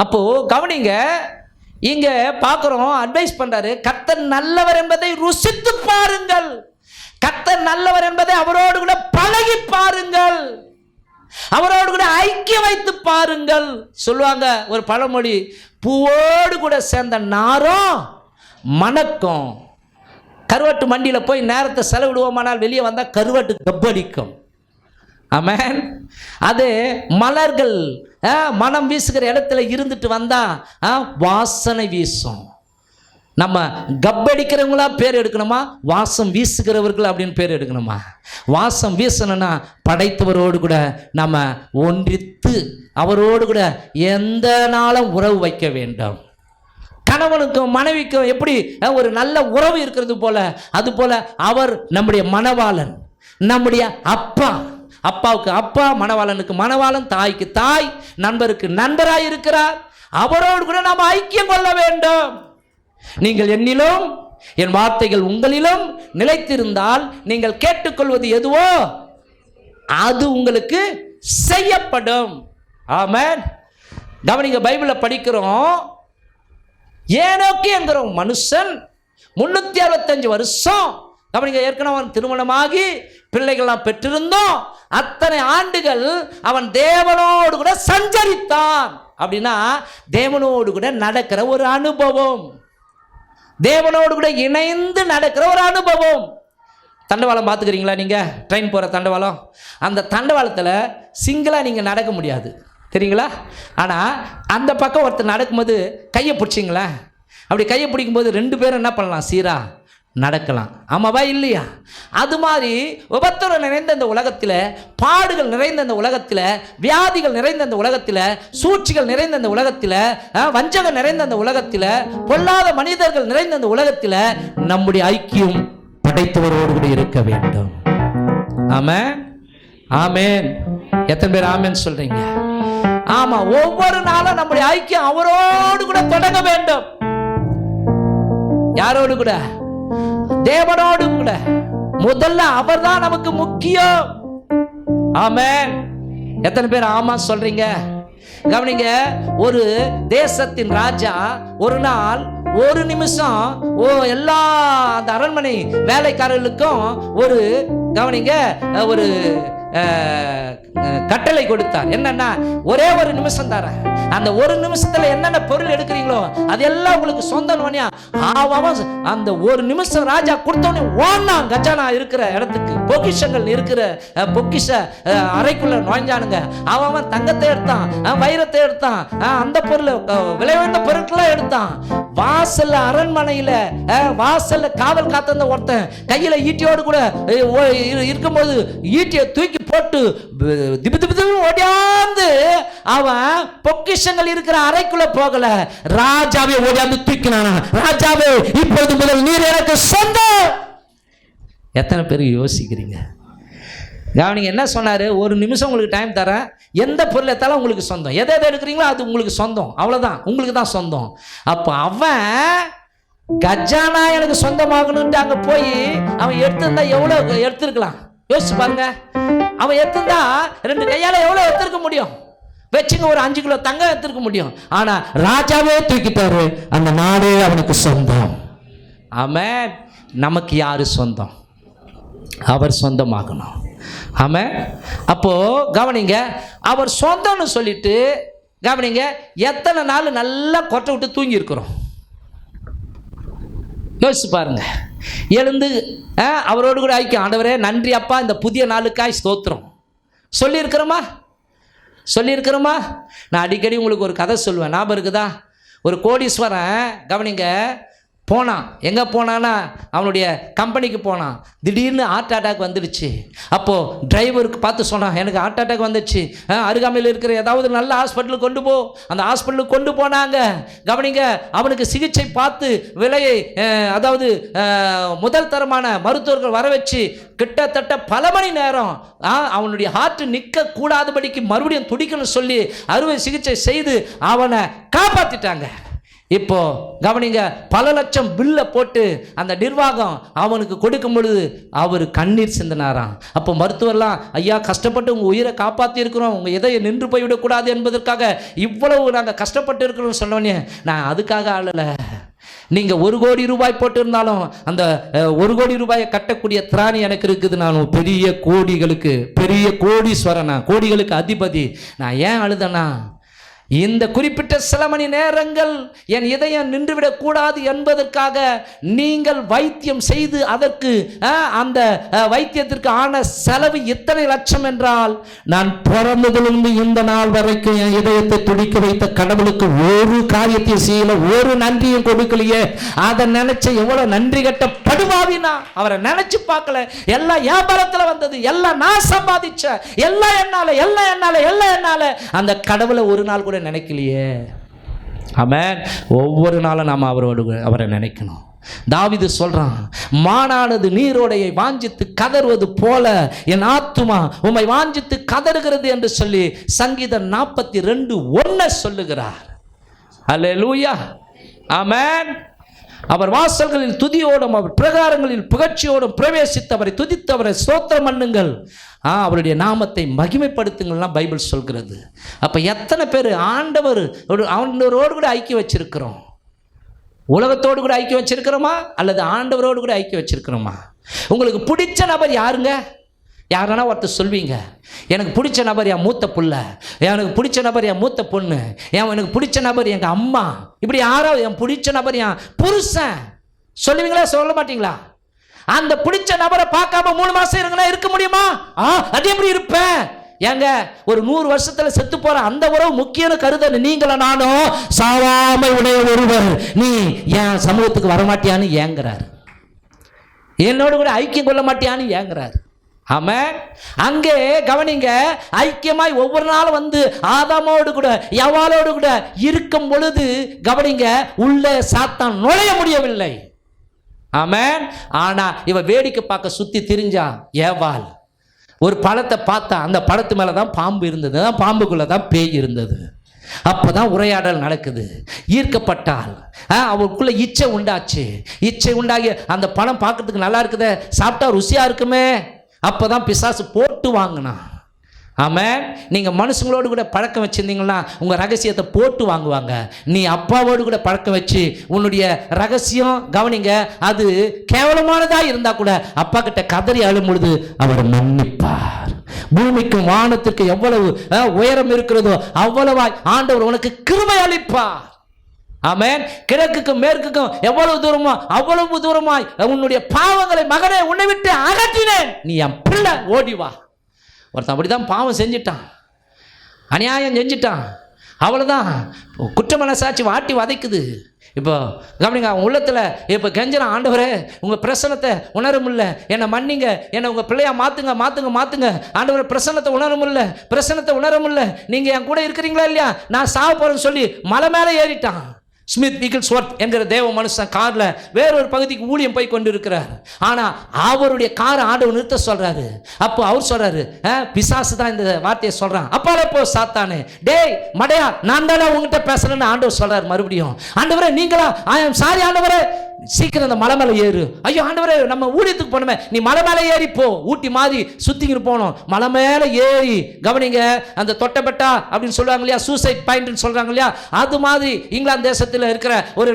அப்போ கவனிங்க, இங்க பார்க்கிறோம், அட்வைஸ் பண்றாரு, கர்த்தர் நல்லவர் என்பதை ருசித்து பாருங்கள், கர்த்தர் நல்லவர் என்பதை அவரோடு கூட பழகி பாருங்கள், அவரோடு கூட ஐக்கியம் வைத்து பாருங்கள். சொல்லுவாங்க ஒரு பழமொழி, பூவோடு கூட சேர்ந்த நாரும் மணக்கும். கருவாட்டு மண்டியில் போய் நேரத்தை செலவிடுவோமானால் வெளியே வந்தால் கருவாட்டு கப்படிக்கும். ஆமென். அது மலர்கள் மனம் வீசுகிற இடத்துல இருந்துட்டு வந்தா வாசனை வீசும். நம்ம கப்படிக்கிறவங்களா பேர் எடுக்கணுமா, வாசம் வீசுகிறவர்கள் அப்படின்னு பேர் எடுக்கணுமா? வாசம் வீசணும்னா படைத்தவரோடு கூட நம்ம ஒன்றித்து அவரோடு கூட எந்த நாளும் உறவு வைக்க வேண்டும். கணவனுக்கும் மனைவிக்கும் எப்படி ஒரு நல்ல உறவு இருக்கிறது போல, அது போல அவர் நம்முடைய மணவாளன், நம்முடைய அப்பா. அப்பாவுக்கு அப்பா, மணவாளனுக்கு மணவாளன், தாய்க்கு தாய், நண்பருக்கு நண்பராய் இருக்கிறார். அவரோடு கூட நாம் ஐக்கியம் கொள்ள வேண்டும். நீங்கள் என்னிலும் என் வார்த்தைகள் உங்களிலும் நிலைத்திருந்தால் நீங்கள் கேட்டுக்கொள்வது எதுவோ அது உங்களுக்கு செய்யப்படும். ஆமென். கவனிங்க, பைபிளை படிக்கிறோம். ஏனோக்கு என்கிற மனுஷன் 365 வருஷம் கவனிங்க, ஏற்கனவே அவன் திருமணமாகி பிள்ளைகள்லாம் பெற்றிருந்தோம். அத்தனை ஆண்டுகள் அவன் தேவனோடு கூட சஞ்சரித்தான். அப்படின்னா தேவனோடு கூட நடக்கிற ஒரு அனுபவம், தேவனோடு கூட இணைந்து நடக்கிற ஒரு அனுபவம். தண்டவாளம் பார்த்துக்கிறீங்களா நீங்கள்? ட்ரெயின் போகிற தண்டவாளம், அந்த தண்டவாளத்தில் சிங்கிளாக நீங்கள் நடக்க முடியாது, தெரியுங்களா? ஆனால் அந்த பக்கம் ஒருத்தர் நடக்கும்போது கையை பிடிச்சிங்களா, அப்படி கையை பிடிக்கும்போது 2 பேரும் என்ன பண்ணலாம்? சீராக நடக்கலாம். ஆமாவா இல்லையா? அது மாதிரி உபத்திரம் நிறைந்த இந்த உலகத்தில், பாடுகள் நிறைந்த இந்த உலகத்தில், வியாதிகள் நிறைந்த இந்த உலகத்தில், சூழ்ச்சிகள் நிறைந்த இந்த உலகத்தில், வஞ்சகம் நிறைந்த இந்த உலகத்தில், பொல்லாத மனிதர்கள் நிறைந்த இந்த உலகத்தில் நம்முடைய ஐக்கியம் படைத்தவரோடு கூட இருக்க வேண்டும். ஆமென், ஆமென். எத்தனை பேர் ஆமென் சொல்றீங்க? ஆமா, ஒவ்வொரு நாளும் நம்முடைய ஐக்கியம் அவரோடு கூட தொடங்க வேண்டும். யாரோடு கூட? தேவனோடு கூட. முதல்ல அவர்தான் நமக்கு முக்கியம். ஆமென். எத்தனை பேர் ஆமா சொல்றீங்க? கவனிங்க, ஒரு தேசத்தின் ராஜா ஒரு நாள் ஒரு நிமிஷம் எல்லா அந்த அரண்மனை வேலைக்காரர்களுக்கும் ஒரு கவனிங்க ஒரு கட்டளை கொடுத்தார். என்னன்னா, ஒரே ஒரு நிமிஷம் தரேன், அந்த ஒரு நிமிஷத்துல என்னென்ன பொருள் எடுக்கிறீங்களோ அது எல்லாம் உங்களுக்கு சொந்தம். அந்த ஒரு நிமிஷம் ராஜா கொடுத்தோடனே ஓடினான் கஜானா இருக்கிற இடத்துக்கு, பொக்கிஷங்கள் இருக்கிற பொக்கிஷ அறைக்குள்ள நுழைஞ்சானுங்க. அவன் தங்கத்தை எடுத்தான், வைரத்தை எடுத்தான், அந்த பொருள் விலை உயர்ந்த பொருட்களை எடுத்தான். வாசல்ல அரண்மனையில வாசல்ல காவல் காத்த ஒருத்தன் கையில ஈட்டியோடு கூட இருக்கும்போது ஈட்டியை தூக்கி போட்டு ஓடியாந்து அவன் பொக்கிஷங்கள் இருக்கிற அறைக்குள்ள போகல, ராஜாவே ஓடியாந்து தூக்கினானா. ராஜாவே, இப்பொழுது முதல் நீர் எனக்கு சொந்தம். எத்தனை பேர் யோசிக்கிறீங்க? கவனிங்க, என்ன சொன்னாரு? ஒரு நிமிஷம் உங்களுக்கு டைம் தரேன், எந்த பொருள் எடுத்தாலும் உங்களுக்கு சொந்தம், எதை எதை எடுக்கிறீங்களோ அது உங்களுக்கு சொந்தம், அவ்வளோதான், உங்களுக்கு தான் சொந்தம். அப்போ அவன் கஜானா எனக்கு சொந்தமாகணுன்ட்டு அங்கே போய் அவன் எடுத்திருந்தா எவ்வளோ எடுத்திருக்கலாம்? யோசிச்சு பாருங்க. அவன் எடுத்திருந்தா 2 கையால் எவ்வளோ எடுத்திருக்க முடியும்? வச்சுங்க, ஒரு 5 கிலோ தங்கம் எடுத்திருக்க முடியும். ஆனால் ராஜாவே தூக்கிட்டாரு, அந்த நாடே அவனுக்கு சொந்தம். ஆமென். நமக்கு யாரு சொந்தம்? அவர் சொந்தமாகணும். ஆமென். அப்போ கவனிங்க, அவர் சொந்தம்னு சொல்லிட்டு கவனிங்க, எத்தனை நாள் நல்லா கொட்டை விட்டு தூங்கி இருக்கிறோம்? யோசிச்சு பாருங்க. எழுந்து அவரோடு கூட ஐக்கியம். ஆண்டவரே நன்றி அப்பா, இந்த புதிய நாளுக்காய் ஸ்தோத்திரம் சொல்லியிருக்கிறோமா? சொல்லியிருக்கிறோமா? நான் அடிக்கடி உங்களுக்கு ஒரு கதை சொல்லுவேன், ஞாபகம் இருக்குதா? ஒரு கோடீஸ்வரன் கவனிங்க போனான். எங்கே போனான்னா அவனுடைய கம்பெனிக்கு போனான். திடீர்னு ஹார்ட் அட்டாக் வந்துடுச்சு. அப்போது டிரைவருக்கு பார்த்து சொன்னான், எனக்கு ஹார்ட் அட்டாக் வந்துடுச்சு, அருகாமையில் இருக்கிற ஏதாவது நல்ல ஹாஸ்பிட்டலுக்கு கொண்டு போ. அந்த ஹாஸ்பிட்டலுக்கு கொண்டு போனாங்க. கவனிங்க, அவனுக்கு சிகிச்சை பார்த்து விலையை அதாவது முதல் தரமான மருத்துவர்கள் வர வச்சு கிட்டத்தட்ட பல மணி நேரம் அவனுடைய ஹார்ட் நிற்க கூடாதபடிக்கு மறுபடியும் துடிக்கணும்னு சொல்லி அறுவை சிகிச்சை செய்து அவனை காப்பாற்றிட்டாங்க. இப்போ கவனிங்க, பல லட்சம் பில்லை போட்டு அந்த நிர்வாகம் அவனுக்கு கொடுக்கும் பொழுது அவர் கண்ணீர் சிந்தினாராம். அப்போ மருத்துவர்லாம், ஐயா கஷ்டப்பட்டு உங்கள் உயிரை காப்பாற்றி இருக்கிறோம், உங்கள் இதய நின்று போய்விடக்கூடாது என்பதற்காக இவ்வளவு நாங்கள் கஷ்டப்பட்டு இருக்கிறோம்னு சொன்னோன்னே, நான் அதுக்காக ஆளலை, நீங்கள் 1 கோடி ரூபாய் போட்டிருந்தாலும் அந்த 1 கோடி ரூபாயை கட்டக்கூடிய திராணி எனக்கு இருக்குது. நான் பெரிய கோடிகளுக்கு பெரிய கோடீஸ்வரனா, கோடிகளுக்கு அதிபதி. நான் ஏன் அழுதனா? இந்த குறிப்பிட்ட சில மணி நேரங்கள் என் இதயம் நின்றுவிடக் கூடாது என்பதற்காக நீங்கள் வைத்தியம் செய்து அதற்கு அந்த வைத்தியத்திற்கு ஆன செலவு எத்தனை லட்சம் என்றால், நான் பிறந்ததிலிருந்து இந்த நாள் வரைக்கும் என் இதயத்தை துடிக்க வைத்த கடவுளுக்கு ஒரு காரியத்தையும் செய்யல, ஒரு நன்றியும் கொடுக்கலையே. அதை நினைச்ச எவ்வளவு நன்றி கட்ட படுவாவினா, அவரை நினைச்சு பார்க்கல. எல்லாம் வியாபாரத்தில் வந்தது, எல்லாம் நான் சம்பாதிச்ச, எல்லாம் என்னால, எல்லாம் என்னால, எல்லாம் என்னால. அந்த கடவுளை ஒரு நாள் கூட நினைக்கலையே. ஆமென். ஒவ்வொரு நாளும் நாம் அவரை நினைக்கணும். தாவீது சொல்றான், மானானது நீரோடையை வாஞ்சித்து கதறுவது போல என் ஆத்துமா உம்மை வாஞ்சித்து கதறுகிறது என்று சொல்லி சங்கீதம் 42:1 சொல்லுகிறார். அல்லேலூயா. ஆமென். அவர் வாசல்களில் துதியோடும் அவர் பிரகாரங்களில் புகழ்ச்சியோடும் பிரவேசித்தவரை துதித்தவரை ஸ்தோத்திரம் பண்ணுங்கள், அவருடைய நாமத்தை மகிமைப்படுத்துங்கள்லாம் பைபிள் சொல்கிறது. அப்போ எத்தனை பேர் ஆண்டவரோடு கூட ஐக்கியம் வச்சிருக்கிறோம்? உலகத்தோடு கூட ஐக்கியம் வச்சிருக்கிறோமா அல்லது ஆண்டவரோடு கூட ஐக்கியம் வச்சிருக்கிறோமா? உங்களுக்கு பிடிச்ச நபர் யாருங்க? யாருன்னா ஒருத்தர் சொல்வீங்க, எனக்கு பிடிச்ச நபர் என் மூத்த புள்ள, எனக்கு பிடிச்ச நபர் என் மூத்த பொண்ணு, எனக்கு பிடிச்ச நபர் எங்கள் அம்மா, இப்படி யாராவது என் பிடிச்ச நபர் என் புருஷன் சொல்லுவீங்களா? சொல்ல மாட்டீங்களா? அந்த பிடிச்ச நபரை பார்க்காம 3 மாசம் இருங்கன்னா இருக்க முடியுமா? அது எப்படி இருப்பேன்? ஏங்க, ஒரு 100 வருஷத்துல செத்து போற அந்த உறவு முக்கியம்னு கருத நீங்கள நானும் சாவாமை உடைய ஒருவர் நீ என் சமூகத்துக்கு வரமாட்டியான்னு ஏங்குறாரு, என்னோடு கூட ஐக்கியம் கொள்ள மாட்டியான்னு ஏங்குறாரு. ஆமென். அங்கே கவனிங்க, ஐக்கியமாய் ஒவ்வொரு நாளும் வந்து ஆதாமோடு கூட யவாளோடு கூட இருக்கும் பொழுது கவனிங்க, உள்ள சாத்தான் நுழைய முடியவில்லை. ஆமென். ஆனா இவ வேடிக்கை பார்க்க சுத்தி திரிஞ்சா ஏவாள். ஒரு பழத்தை பார்த்தா அந்த பழத்து மேலே தான் பாம்பு இருந்தது, பாம்புக்குள்ளே தான் பேய் இருந்தது. அப்போ தான் உரையாடல் நடக்குது. ஈர்க்கப்பட்டால் அவருக்குள்ளே இச்சை உண்டாச்சு. இச்சை உண்டாகி அந்த பழம் பார்க்கறதுக்கு நல்லா இருக்குதே, சாப்பிட்டா ருசியாக இருக்குமே, அப்போ தான் பிசாசு போட்டு வாங்கினான். ஆமென். நீங்கள் மனுஷங்களோடு கூட பழக்கம் வச்சுருந்தீங்கன்னா உங்கள் ரகசியத்தை போட்டு வாங்குவாங்க. நீ அப்பாவோடு கூட பழக்கம் வச்சு உன்னுடைய ரகசியம் கவனிங்க, அது கேவலமானதாக இருந்தால் கூட அப்பா கிட்ட கதறி அழும் பொழுது அவர் மன்னிப்பார். பூமிக்கும் வானத்திற்கு எவ்வளவு உயரம் இருக்கிறதோ அவ்வளவாய் ஆண்டவர் உனக்கு கிருபை அளிப்பார். ஆமென். கிழக்குக்கும் மேற்குக்கும் எவ்வளவு தூரமோ அவ்வளவு தூரமாய் உன்னுடைய பாவங்களை மகனே உன்னை விட்டு அகற்றினேன், நீ என் பிள்ளை ஓடி வா. ஒருத்தன் அப்படி தான் பாவம் செஞ்சிட்டான், அநியாயம் செஞ்சிட்டான், அவ்வளோதான் குற்ற மனசாட்சி வாட்டி வதைக்குது. இப்போ கவனிங்க, அவன் உள்ளத்தில் இப்போ கெஞ்சலாம், ஆண்டவரே உங்கள் பிரசனத்தை உணர முடியல, என்னை மன்னிங்க, என்னை உங்கள் பிள்ளையா மாற்றுங்க மாற்றுங்க மாற்றுங்க, ஆண்டவரை பிரசனத்தை உணர முடியல, பிரசனத்தை உணர முடியல, நீங்கள் என் கூட இருக்கிறீங்களா இல்லையா, நான் சாவ போகிறேன்னு சொல்லி மலை மேலே ஏறிட்டான். ஸ்மித் விகில்ஸ்வர்த் என்கிற தேவ மனுஷன் காரில் வேறொரு பகுதிக்கு ஊழியம் போய் கொண்டு இருக்கிறார். ஆனால் அவருடைய காரை ஆண்டவர் நிறுத்த சொல்கிறாரு. அப்போ அவர் சொல்கிறாரு, பிசாசு தான் இந்த வார்த்தையை சொல்கிறான். அப்பாலே போ சாத்தானே, டேய் மடையா, நான் தானே உங்ககிட்ட பேசுகிறேன்னு ஆண்டவர் சொல்கிறார். மறுபடியும், ஆண்டவரே நீங்களா? ஐ ஆம் சாரி ஆண்டவரே, சீக்கிரம் அந்த மலை மேலே ஏறு. ஐயோ ஆண்டவரே, நம்ம ஊழியத்துக்கு போனோமே, நீ மலை மேலே ஏறி போ, ஊட்டி மாதிரி சுற்றிக்கிட்டு போனோம். மலை மேலே ஏறி கவனிங்க, அந்த தொட்டபெட்டா அப்படின்னு சொல்லுவாங்க இல்லையா, சூசைட் பாயிண்ட்னு சொல்கிறாங்க இல்லையா, அது மாதிரி இங்கிலாந்து தேசத்தில் இருக்கிற ஒரு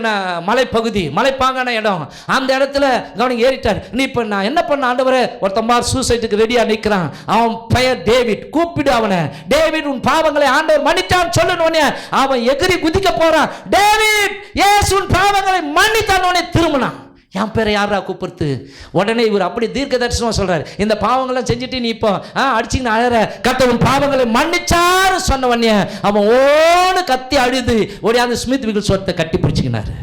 மலைப்பகுதி, மலைப்பாங்கான இடம், அந்த இடத்துல கவனிங்க ஏறிட்டார். நீ இப்போ நான் என்ன பண்ண ஆண்டவரே, ஒருத்தம்பார் சூசைட்டுக்கு ரெடியாக நிற்கிறான், அவன் பெயர் டேவிட், கூப்பிடு அவனை. டேவிட் உன் பாவங்களை ஆண்டவர் மன்னித்தான் சொல்லணுன்னே அவன் எகிரி குதிக்க போறான். டேவிட் இயேசு உன் பாவங்களை மன்னித்தான் திரும்பினான். என் பேரை யாரா கூப்பிடுத்து? உடனே இவர் அப்படி தீர்க்க தரிசனமா சொல்றாரு, இந்த பாவங்கள்லாம் செஞ்சுட்டு நீ இப்போ அடிச்சுன்னு அழற, கர்த்தர் உன் பாவங்களை மன்னிச்சாரு சொன்ன உடனே அவன் ஓடு கத்தி அழுது ஓடியாந்து ஸ்மித் விகில்ஸ்வர்த்தை கட்டி பிடிச்சிக்கினாரு.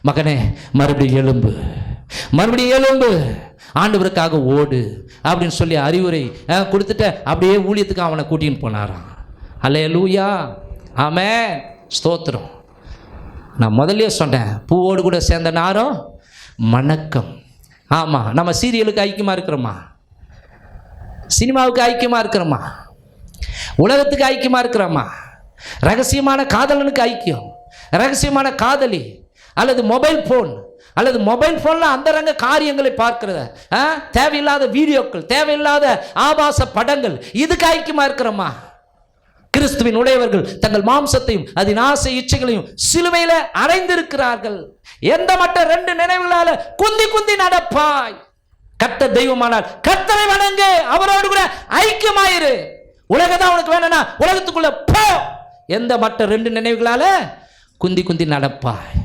மகனே மறுபடியும் எலும்பு, மறுபடியும் எலும்பு, ஆண்டவருக்காக ஓடு அப்படின்னு சொல்லி அறிவுரை கொடுத்துட்டு அப்படியே ஊழியத்துக்கு அவனை கூட்டின்னு போனாராம். அல்லேலூயா, ஆமென், ஸ்தோத்திரம். நான் முதல்ல சொன்னேன், பூவோடு கூட சேர்ந்த நாரம் மணக்கம். ஆமாம், நம்ம சீரியலுக்கு ஐக்கியமாக இருக்கிறோமா, சினிமாவுக்கு ஐக்கியமாக இருக்கிறோமா, உலகத்துக்கு ஐக்கியமாக இருக்கிறோமா, ரகசியமான காதலனுக்கு ஐக்கியம், ரகசியமான காதலி, அல்லது மொபைல் ஃபோன், அல்லது மொபைல் ஃபோனில் அந்த ரங்க காரியங்களை பார்க்கிறத, தேவையில்லாத வீடியோக்கள், தேவையில்லாத ஆபாச படங்கள், இதுக்கு ஐக்கியமாக இருக்கிறோமா? கிறிஸ்துவின் உடையவர்கள் தங்கள் மாம்சத்தையும் அதன் ஆசை இச்சைகளையும் சிலுவையில் அறைந்திருக்கிறார்கள். எந்த மற்ற 2 நினைவுகளால குந்தி குந்தி நடப்பாய். கர்த்தர் தெய்வமானால் கர்த்தரை வணங்கு, அவரோடு கூட ஐக்கியமாயிரு. உலகதான் உனக்கு வேணும்னா உலகத்துக்குள்ள போ. எந்த மற்ற 2 நினைவுகளால குந்தி குந்தி நடப்பாய்.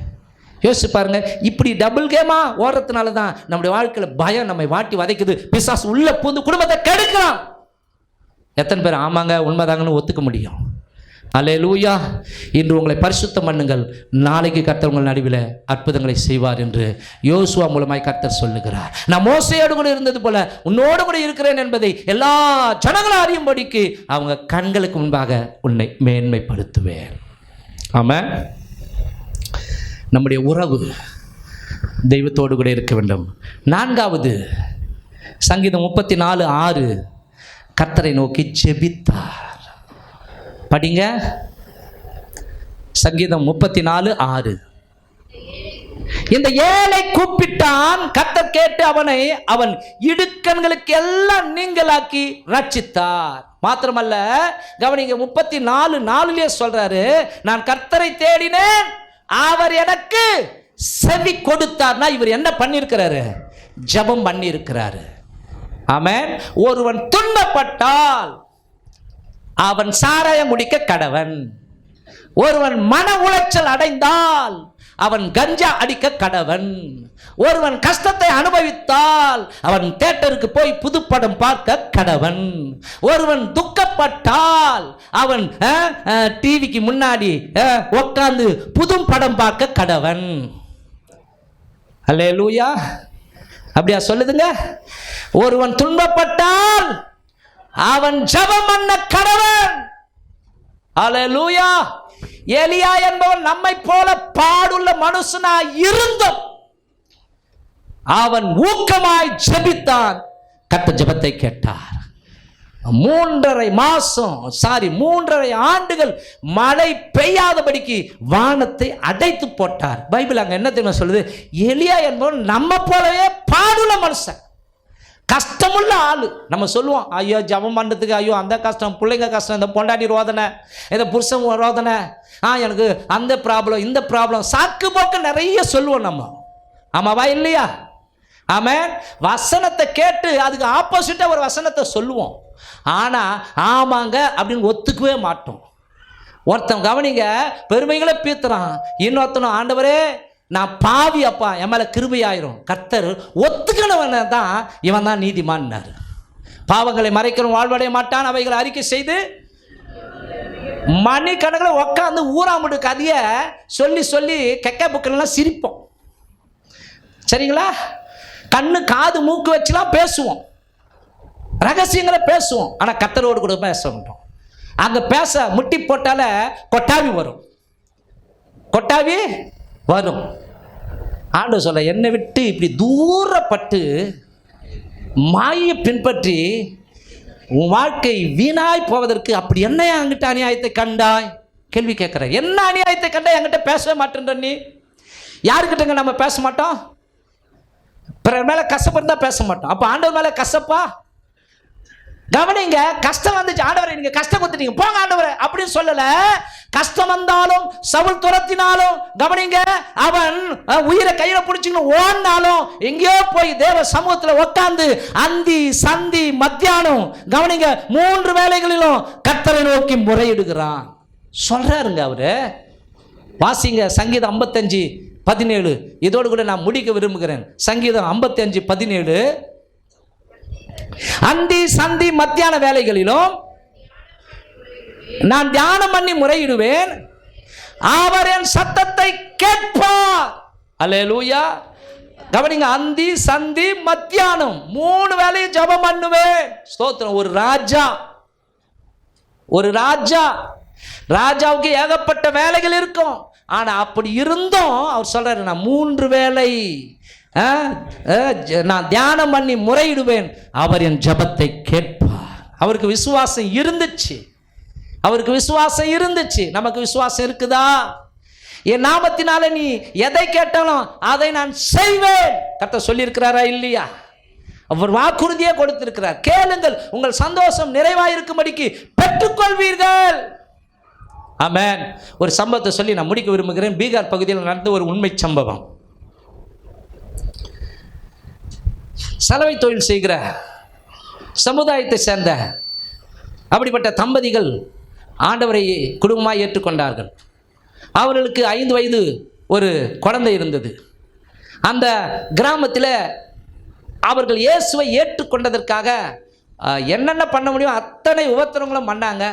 யோசிச்சு பாருங்க, இப்படி டபுள் கேமா ஓடுறதுனால தான் நம்முடைய வாழ்க்கையில் பயம் நம்மை வாட்டி வதைக்குது. பிசாசு உள்ள பூந்து குடும்பத்தை கெடுக்கலாம். எத்தனை பேர் ஆமாங்க உண்மைதாங்கன்னு ஒத்துக்க முடியும்? அல்லேலூயா. இன்று உங்களை பரிசுத்தம் பண்ணுங்கள், நாளைக்கு கர்த்தர் உங்கள் நடுவில் அற்புதங்களை செய்வார் என்று யோசுவா மூலமாய் கர்த்தர் சொல்லுகிறார். நான் மோசையோடு கூட இருந்தது போல உன்னோடு கூட இருக்கிறேன் என்பதை எல்லா ஜனங்களும் அறியும்படிக்கு அவங்க கண்களுக்கு முன்பாக உன்னை மேன்மைப்படுத்துவேன். ஆமாம், நம்முடைய உறவு தெய்வத்தோடு கூட இருக்க வேண்டும். 4வது சங்கீதம் 34:6 கர்த்தரை நோக்கி ஜெபித்தார். படிங்க, சங்கீதம் 34:6. இந்த ஏழை கூப்பிட்டான், கர்த்தர் கேட்டு அவனை அவன் இடுக்கண்களுக்கு எல்லாம் நீங்களாக்கி ரட்சித்தார். மாத்திரமல்ல கவனிங்க, 34:4 சொல்றாரு, நான் கர்த்தரை தேடினேன், அவர் எனக்கு செவி கொடுத்தார்னா இவர் என்ன பண்ணியிருக்கிறாரு? ஜெபம் பண்ணி இருக்கிறாரு. ஆமென். ஒருவன் துன்பப்பட்டால் அவன் சாராயம் குடிக்க கடவன். ஒருவன் மன உளைச்சல் அடைந்தால் அவன் கஞ்சா அடிக்க கடவன். ஒருவன் கஷ்டத்தை அனுபவித்தால் அவன் தியேட்டருக்கு போய் புதுப்படம் பார்க்க கடவன். ஒருவன் துக்கப்பட்டால் அவன் டிவிக்கு முன்னாடி உட்கார்ந்து புது படம் பார்க்க கடவன். அல்லேலூயா. அப்படியா சொல்லுதுங்க. ஒருவன் துன்பப்பட்டால் அவன் ஜெபம் பண்ண கடவன். அல்லேலூயா. எலியா என்பவன் நம்மை போல பாடுள்ள மனுஷனாய் இருந்தும் அவன் ஊக்கமாய் ஜெபித்தான். கர்த்தர் ஜெபத்தை கேட்டார். 3.5 ஆண்டுகள் மழை பெய்யாதபடிக்கு வானத்தை அடைத்து போட்டார். பைபிள் அங்க என்ன தெரியுமா சொல்லுது? எலியா என்பவன் நம்ம போலவே பாடுள்ள மனுஷன், கஷ்டமுள்ள ஆளு. நம்ம சொல்லுவோம், ஐயோ ஜெபம் பண்ணுறதுக்கு, ஐயோ அந்த கஷ்டம், பிள்ளைங்க கஷ்டம், இந்த பொண்டாட்டி ரோதனை, இந்த புருஷன் ரோதனை, எனக்கு அந்த ப்ராப்ளம், இந்த ப்ராப்ளம், சாக்கு போக்கு நிறைய சொல்லுவோம் நம்ம. ஆமாவா இல்லையா? ஆமென். வசனத்தை கேட்டு அதுக்கு ஆப்போசிட்டாக ஒரு வசனத்தை சொல்லுவோம். ஆனால் ஆமாங்க அப்படின்னு ஒத்துக்கவே மாட்டோம். ஒருத்தன் கவனிங்க, பெருமைகளை பீத்துறான், இன்னொருத்தனும் ஆண்டவரே நான் பாவி அப்பா, என் மேலே கிருபையாயிரும். கர்த்தர் ஒத்துக்கணவன தான் இவன் தான் நீதிமான்னாரு. பாவங்களை மறைக்கிறவன் வாழ்வடைய மாட்டான், அவைகளை அறிக்கை செய்து மணிக்கணக்கில் உட்காந்து ஊராமுடு கதையை சொல்லி சொல்லி கெக்க புக்கெல்லாம் சிரிப்போம். சரிங்களா? கண்ணு காது மூக்கு வச்சுலாம் பேசுவோம், ரகசியங்களை பேசுவோம். ஆனால் கர்த்தரோடு கூட பேச மாட்டோம். அங்கே பேச முட்டி போட்டால கொட்டாவி வரும், கொட்டாவி வரும். ஆண்டவர் சொல்ல, என்னை விட்டு இப்படி தூரப்பட்டு மாயை பின்பற்றி உன் வாழ்க்கை வீணாய் போவதற்கு அப்படி என்ன என்கிட்ட அநியாயத்தை கண்டாய்? கேள்வி கேட்குற. என்ன அநியாயத்தை கண்டாய்? என்கிட்ட பேசவே மாட்டேன்ற நீ. யாருக்கிட்டங்க நம்ம பேச மாட்டோம்? பிறர் மேலே கசப்பு இருந்தால் பேச மாட்டோம். அப்போ ஆண்டவர் மேலே கசப்பா? கவனிங்க, கஷ்டம் வந்துச்சு, ஆண்டவரை நீங்க கஷ்டம் கொடுத்துட்டீங்க, போங்க ஆண்டவரை அப்படின்னு சொல்லல. கஷ்டம் வந்தாலும் சவுல் துரத்தினாலும், கவனிங்க, அவன் உயிரை கையில பிடிச்சிக்கணும் ஓடினாலும், எங்கேயோ போய் தேவ சமூகத்தில் உட்கார்ந்து அந்தி சந்தி மத்தியானம், கவனிங்க, 3 வேளைகளிலும் கர்த்தரை நோக்கி முறையிடுகிறான் சொல்றாருங்க அவரு. வாசிங்க சங்கீதம் 55:17. இதோடு கூட நான் முடிக்க விரும்புகிறேன். சங்கீதம் 55:17. அந்தி சந்தி மத்தியான வேலைகளிலும் நான் தியானம் பண்ணி முறையிடுவேன், அவர் என் சத்தத்தை கேட்பார். அல்லேலூயா. கவனிங்க, அந்தி சந்தி மத்தியானம் 3 வேளையும் ஜெபம் பண்ணுவேன். ஸ்தோத்திரம். ஒரு ராஜாவுக்கு ஏகப்பட்ட வேலைகள் இருக்கும். ஆனா அப்படி இருந்தும் அவர் சொல்றாரு, நான் 3 வேளை நான் தியானம் பண்ணி முறையிடுவேன், அவர் என் ஜெபத்தை கேட்பார். அவருக்கு விசுவாசம் இருந்துச்சு. நமக்கு விசுவாசம் இருக்குதா? என் நாமத்தினால நீ எதை கேட்டாலும் அதை நான் செய்வேன். கர்த்தர் சொல்லியிருக்கிறாரா இல்லையா? அவர் வாக்குறுதியே கொடுத்திருக்கிறார். கேளுங்கள், உங்கள் சந்தோஷம் நிறைவாயிருக்கும்படிக்கு பெற்றுக்கொள்வீர்கள். ஆமென். ஒரு சம்பவத்தை சொல்லி நான் முடிக்க விரும்புகிறேன். பீகார் பகுதியில் நடந்த ஒரு உண்மை சம்பவம். சலவை தொழில் செய்கிற சமுதாயத்தை சேர்ந்த அப்படிப்பட்ட தம்பதிகள் ஆண்டவரை குடும்பமாக ஏற்றுக்கொண்டார்கள். அவர்களுக்கு 5 வயது ஒரு குழந்தை இருந்தது. அந்த கிராமத்தில் அவர்கள் இயேசுவை ஏற்றுக்கொண்டதற்காக என்னென்ன பண்ண முடியும் அத்தனை உபத்திரங்களும் பண்ணாங்க.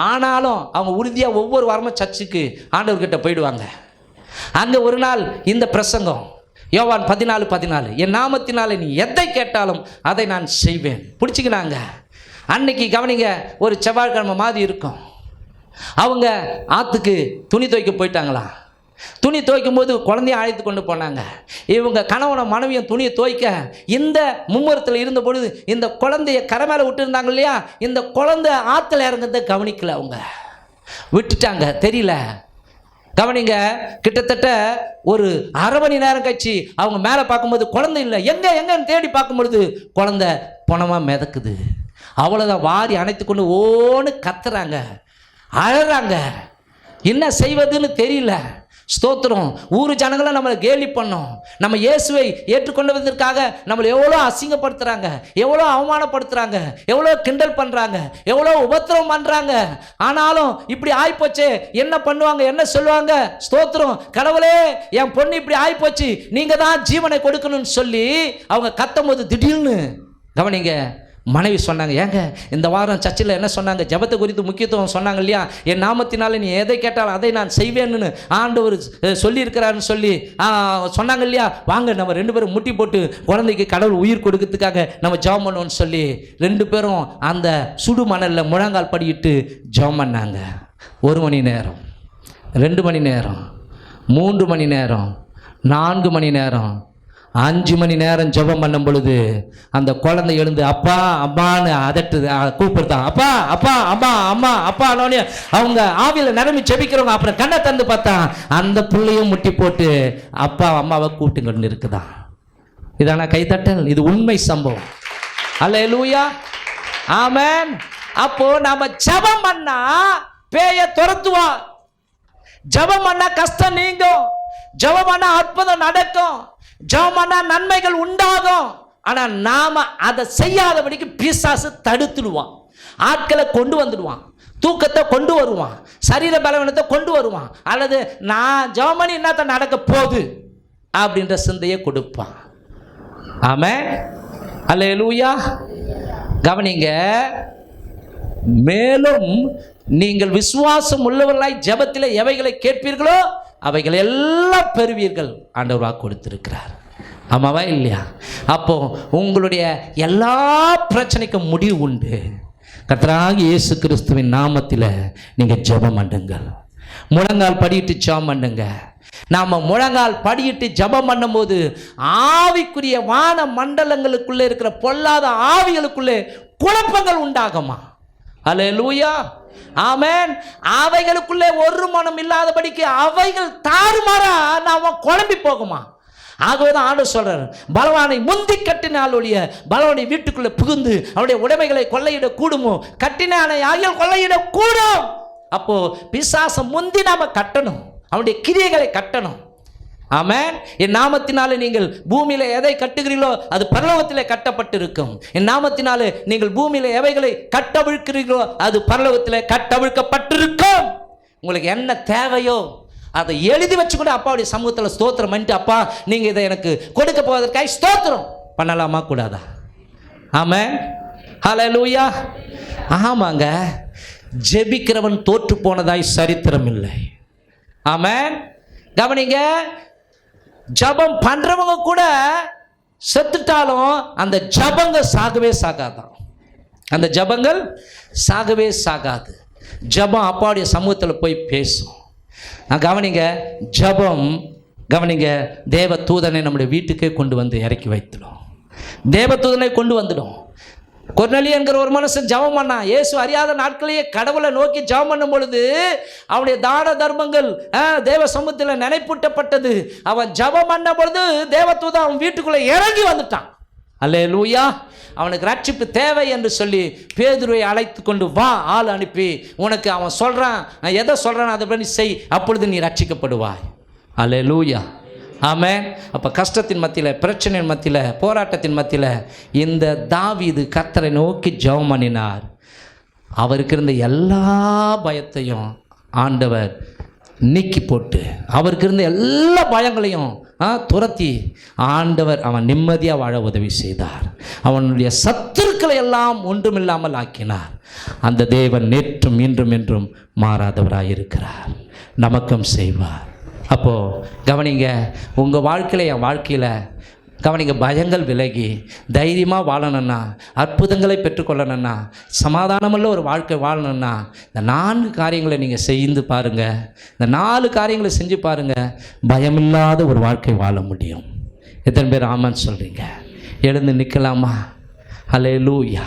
ஆனாலும் அவங்க உறுதியாக ஒவ்வொரு வாரமும் சர்ச்சுக்கு ஆண்டவர்கிட்ட போயிடுவாங்க. அங்கே ஒரு நாள் இந்த பிரசங்கம், யோவான் 14:14, என் நாமத்தினால நீ எதை கேட்டாலும் அதை நான் செய்வேன். பிடிச்சிக்கினாங்க. அன்னைக்கு கவனிங்க, ஒரு செவ்வாய்க்கிழமை மாதிரி இருக்கும். அவங்க ஆற்றுக்கு துணி துவைக்க போயிட்டாங்களாம். துணி துவைக்கும் போது குழந்தைய அழைத்து கொண்டு போனாங்க. இவங்க கணவனை மனைவியும் துணியை துவைக்க இந்த மும்முரத்தில் இருந்த பொழுது இந்த குழந்தைய கரை மேலே விட்டுருந்தாங்க இல்லையா, இந்த குழந்தை ஆற்றுல இறங்குறத கவனிக்கல. அவங்க விட்டுட்டாங்க, தெரியல. கவனிங்க, கிட்டத்தட்ட ஒரு அரை மணி நேரம் கழிச்சு அவங்க மேலே பார்க்கும்போது குழந்தை இல்லை. எங்கன்னு தேடி பார்க்கும்பொழுது குழந்தை பணமாக மிதக்குது. அவ்வளோதான். வாரி அணைத்து கொண்டு ஓன்னு கத்துறாங்க, அழறாங்க. என்ன செய்வதுன்னு தெரியல. ஸ்தோத்திரம். ஊர் ஜனங்களை நம்மளை கேலி பண்ணோம். நம்ம இயேசுவை ஏற்றுக்கொண்டதற்காக நம்மளை எவ்வளோ அசிங்கப்படுத்துகிறாங்க, எவ்வளோ அவமானப்படுத்துகிறாங்க, எவ்வளோ கிண்டல் பண்ணுறாங்க, எவ்வளோ உபத்திரவம் பண்ணுறாங்க. ஆனாலும் இப்படி ஆயிப்போச்சு, என்ன பண்ணுவாங்க, என்ன சொல்லுவாங்க? ஸ்தோத்திரம். கடவுளே, என் பொண்ணு இப்படி ஆயிப்போச்சு, நீங்கள் தான் ஜீவனை கொடுக்கணும்னு சொல்லி அவங்க கத்தும் போது திடீர்னு கவனிங்க, மனைவி சொன்னாங்க, ஏங்க இந்த வாரம் சர்ச்சில் என்ன சொன்னாங்க? ஜெபத்தை குறித்து முக்கியத்துவம் சொன்னாங்க இல்லையா? என் நாமத்தினால நீ எதை கேட்டாலும் அதை நான் செய்வேன்னு ஆண்டவர் சொல்லியிருக்கிறாருன்னு சொல்லி சொன்னாங்க இல்லையா? வாங்க நம்ம 2 பேரும் முட்டி போட்டு குழந்தைக்கு கடவுள் உயிர் கொடுக்கறதுக்காக நம்ம ஜெபம் பண்ணுவோம்னு சொல்லி 2 பேரும் அந்த சுடு மணலில் முழங்கால் படிக்கிட்டு ஜெபம் பண்ணாங்க. 1 மணி நேரம், 2 மணி நேரம், 3 மணி நேரம், 4 மணி நேரம், 5 மணி நேரம் ஜெபம் பண்ணும் பொழுது அந்த குழந்தை எழுந்து அப்பா அம்மான்னு அதட்டுது, கூப்பிடுதான். அப்பா அப்பா அம்மா அம்மா அப்பானோடனே அவங்க ஆவியில் நிரம்பி ஜெபிக்கிறவங்க அப்புறம் கண்ணை தந்து பார்த்தா அந்த பிள்ளையும் முட்டி போட்டு அப்பா அம்மாவை கூப்பிட்டு கொண்டு இருக்குதான். இதான கைத்தட்டல்? இது உண்மை சம்பவம். அல்லேலூயா, ஆமென். அப்போ நாம ஜெபம் பண்ணா பேயை துரத்துவா, ஜெபம் பண்ணா கஷ்டம் நீங்கும், ஜெபம் பண்ணா அற்புதம் நடக்கும், ஜெபம் பண்ணா நன்மைகள் உண்டாகும். ஆனா நாம அதை செய்யாதபடிக்கு பிசாசு தடுத்துடுவான், ஆட்களை கொண்டு வந்துடுவான், தூக்கத்தை கொண்டு வருவான், சரீர பலவீனத்தை கொண்டு வருவான், அல்லது நான் ஜெபம் பண்ணி என்னத்த நடக்க போகுது அப்படின்ற சிந்தையை கொடுப்பான். ஆமென், அல்லேலூயா. கவனிங்க, மேலும் நீங்கள் விசுவாசம் உள்ளவர்களாய் ஜெபத்தில் எவைகளை கேட்பீர்களோ அவைகள் எல்லாம் பெறுவீர்கள் ஆண்டவர் வாக்கு கொடுத்திருக்கிறார். ஆமாவா இல்லையா? அப்போ உங்களுடைய எல்லா பிரச்சனைக்கும் முடிவு உண்டு. கர்த்தராகிய இயேசு கிறிஸ்துவின் நாமத்தில் நீங்கள் ஜெபம் பண்ணுங்கள். முழங்கால் படியிட்டு ஜெபம் பண்ணுங்க. நாம் முழங்கால் படியிட்டு ஜெபம் பண்ணும்போது ஆவிக்குரிய வான மண்டலங்களுக்குள்ளே இருக்கிற பொல்லாத ஆவிகளுக்குள்ளே குழப்பங்கள் உண்டாகுமா? அல்லேலூயா, ஆமென். அவைகளுக்குள்ளே ஒரு மனம் இல்லாதபடிக்கு அவைகள் தாறுமாறா நாம குழம்பி போகுமா? ஆகவேதான் ஆண்டவர் சொல்றார், பலவானை முந்தி கட்டினால் ஒழிய பலவானை வீட்டுக்குள்ளே புகுந்து அவனுடைய உடைமைகளை கொள்ளையிட கூடுமோ, கட்டினானை ஆகிய கொள்ளையிட கூடும். அப்போ பிசாசம் முந்தி நாம கட்டணும், அவனுடைய கிரியைகளை கட்டணும். ஆமென். என் நாமத்தினாலே நீங்கள் பூமியில எதை கட்டுகிறீர்களோ அது பரலோகத்திலே கட்டப்பட்டிருக்கும். என் நாமத்தினாலே நீங்கள் பூமியில எவைகளை கட்டவிழ்க்கிறீர்களோ அது பரலோகத்திலே கட்டவிழ்க்கப்பட்டிருக்கும். உங்களுக்கு என்ன தேவையோ அதை எழுதி வச்சு கூட அப்பாவுடைய சமூகத்தில் ஸ்தோத்திரம் பண்ணிட்டு, அப்பா நீங்க இதை எனக்கு கொடுக்க போவதற்காக ஸ்தோத்திரம் பண்ணலாமா கூடாதா? ஆமென், ஹல்லேலூயா. ஆமாங்க, ஜெபிக்கிறவன் தோற்று போனதாய் சரித்திரம் இல்லை. ஆமென். கவனிங்க, ஜபம் பண்றவங்க கூட செத்துட்டாலும் அந்த ஜபங்கள் சாகவே சாகாதான். அந்த ஜபங்கள் சாகவே சாகாது. ஜபம் அப்பாவுடைய சமூகத்தில் போய் பேசும். கவனிங்க, ஜபம் கவனிங்க, தேவ தூதனை நம்முடைய வீட்டுக்கே கொண்டு வந்து இறக்கி வைத்துடும். தேவ தூதனை கொண்டு வந்துடும். கொர்நேலியு என்கிற ஒரு மனுஷன் ஜெபம் பண்ணான். இயேசு அறியாத நாட்களையே கடவுளை நோக்கி ஜெபம் பண்ணும் பொழுது அவனுடைய தான தர்மங்கள் தேவ சமூகத்தில் நினைப்பூட்டப்பட்டது. அவன் ஜெபம் பண்ண பொழுது தேவதூதன் அவன் வீட்டுக்குள்ளே இறங்கி வந்துட்டான். அல்லேலூயா. அவனுக்கு ரட்சிப்பு தேவை என்று சொல்லி பேதுருவை அழைத்து கொண்டு வா, ஆள் அனுப்பி உனக்கு அவன் சொல்கிறான், எதை சொல்கிறான் அதை பண்ணி செய், அப்பொழுது நீ ரட்சிக்கப்படுவாய். அல்லேலூயா, ஆமென். அப்போ கஷ்டத்தின் மத்தியில், பிரச்சனையின் மத்தியில், போராட்டத்தின் மத்தியில் இந்த தாவீது கர்த்தரை நோக்கி ஜெபம் பண்ணினார். அவருக்கு இருந்த எல்லா பயத்தையும் ஆண்டவர் நீக்கி போட்டு, அவருக்கு இருந்த எல்லா பயங்களையும் துரத்தி ஆண்டவர் அவன் நிம்மதியாக வாழ உதவி செய்தார். அவனுடைய சத்துருக்களை எல்லாம் ஒன்றுமில்லாமல் ஆக்கினார். அந்த தேவன் நேற்றும் இன்றும் என்றும் மாறாதவராக இருக்கிறார், நமக்கும் செய்வார். அப்போது கவனிங்க, உங்கள் வாழ்க்கையில் என் வாழ்க்கையில் கவனிங்க, பயங்கள் விலகி தைரியமாக வாழணும்னா, அற்புதங்களை பெற்றுக்கொள்ளணும்னா, சமாதானமுள்ள ஒரு வாழ்க்கை வாழணும்னா இந்த 4 காரியங்களை நீங்கள் செய்து பாருங்கள். இந்த 4 காரியங்களை செஞ்சு பாருங்கள், பயமில்லாத ஒரு வாழ்க்கை வாழ முடியும். எத்தனை பேர் ஆமான்னு சொல்கிறீங்க? எழுந்து நிற்கலாமா? அல்லேலூயா.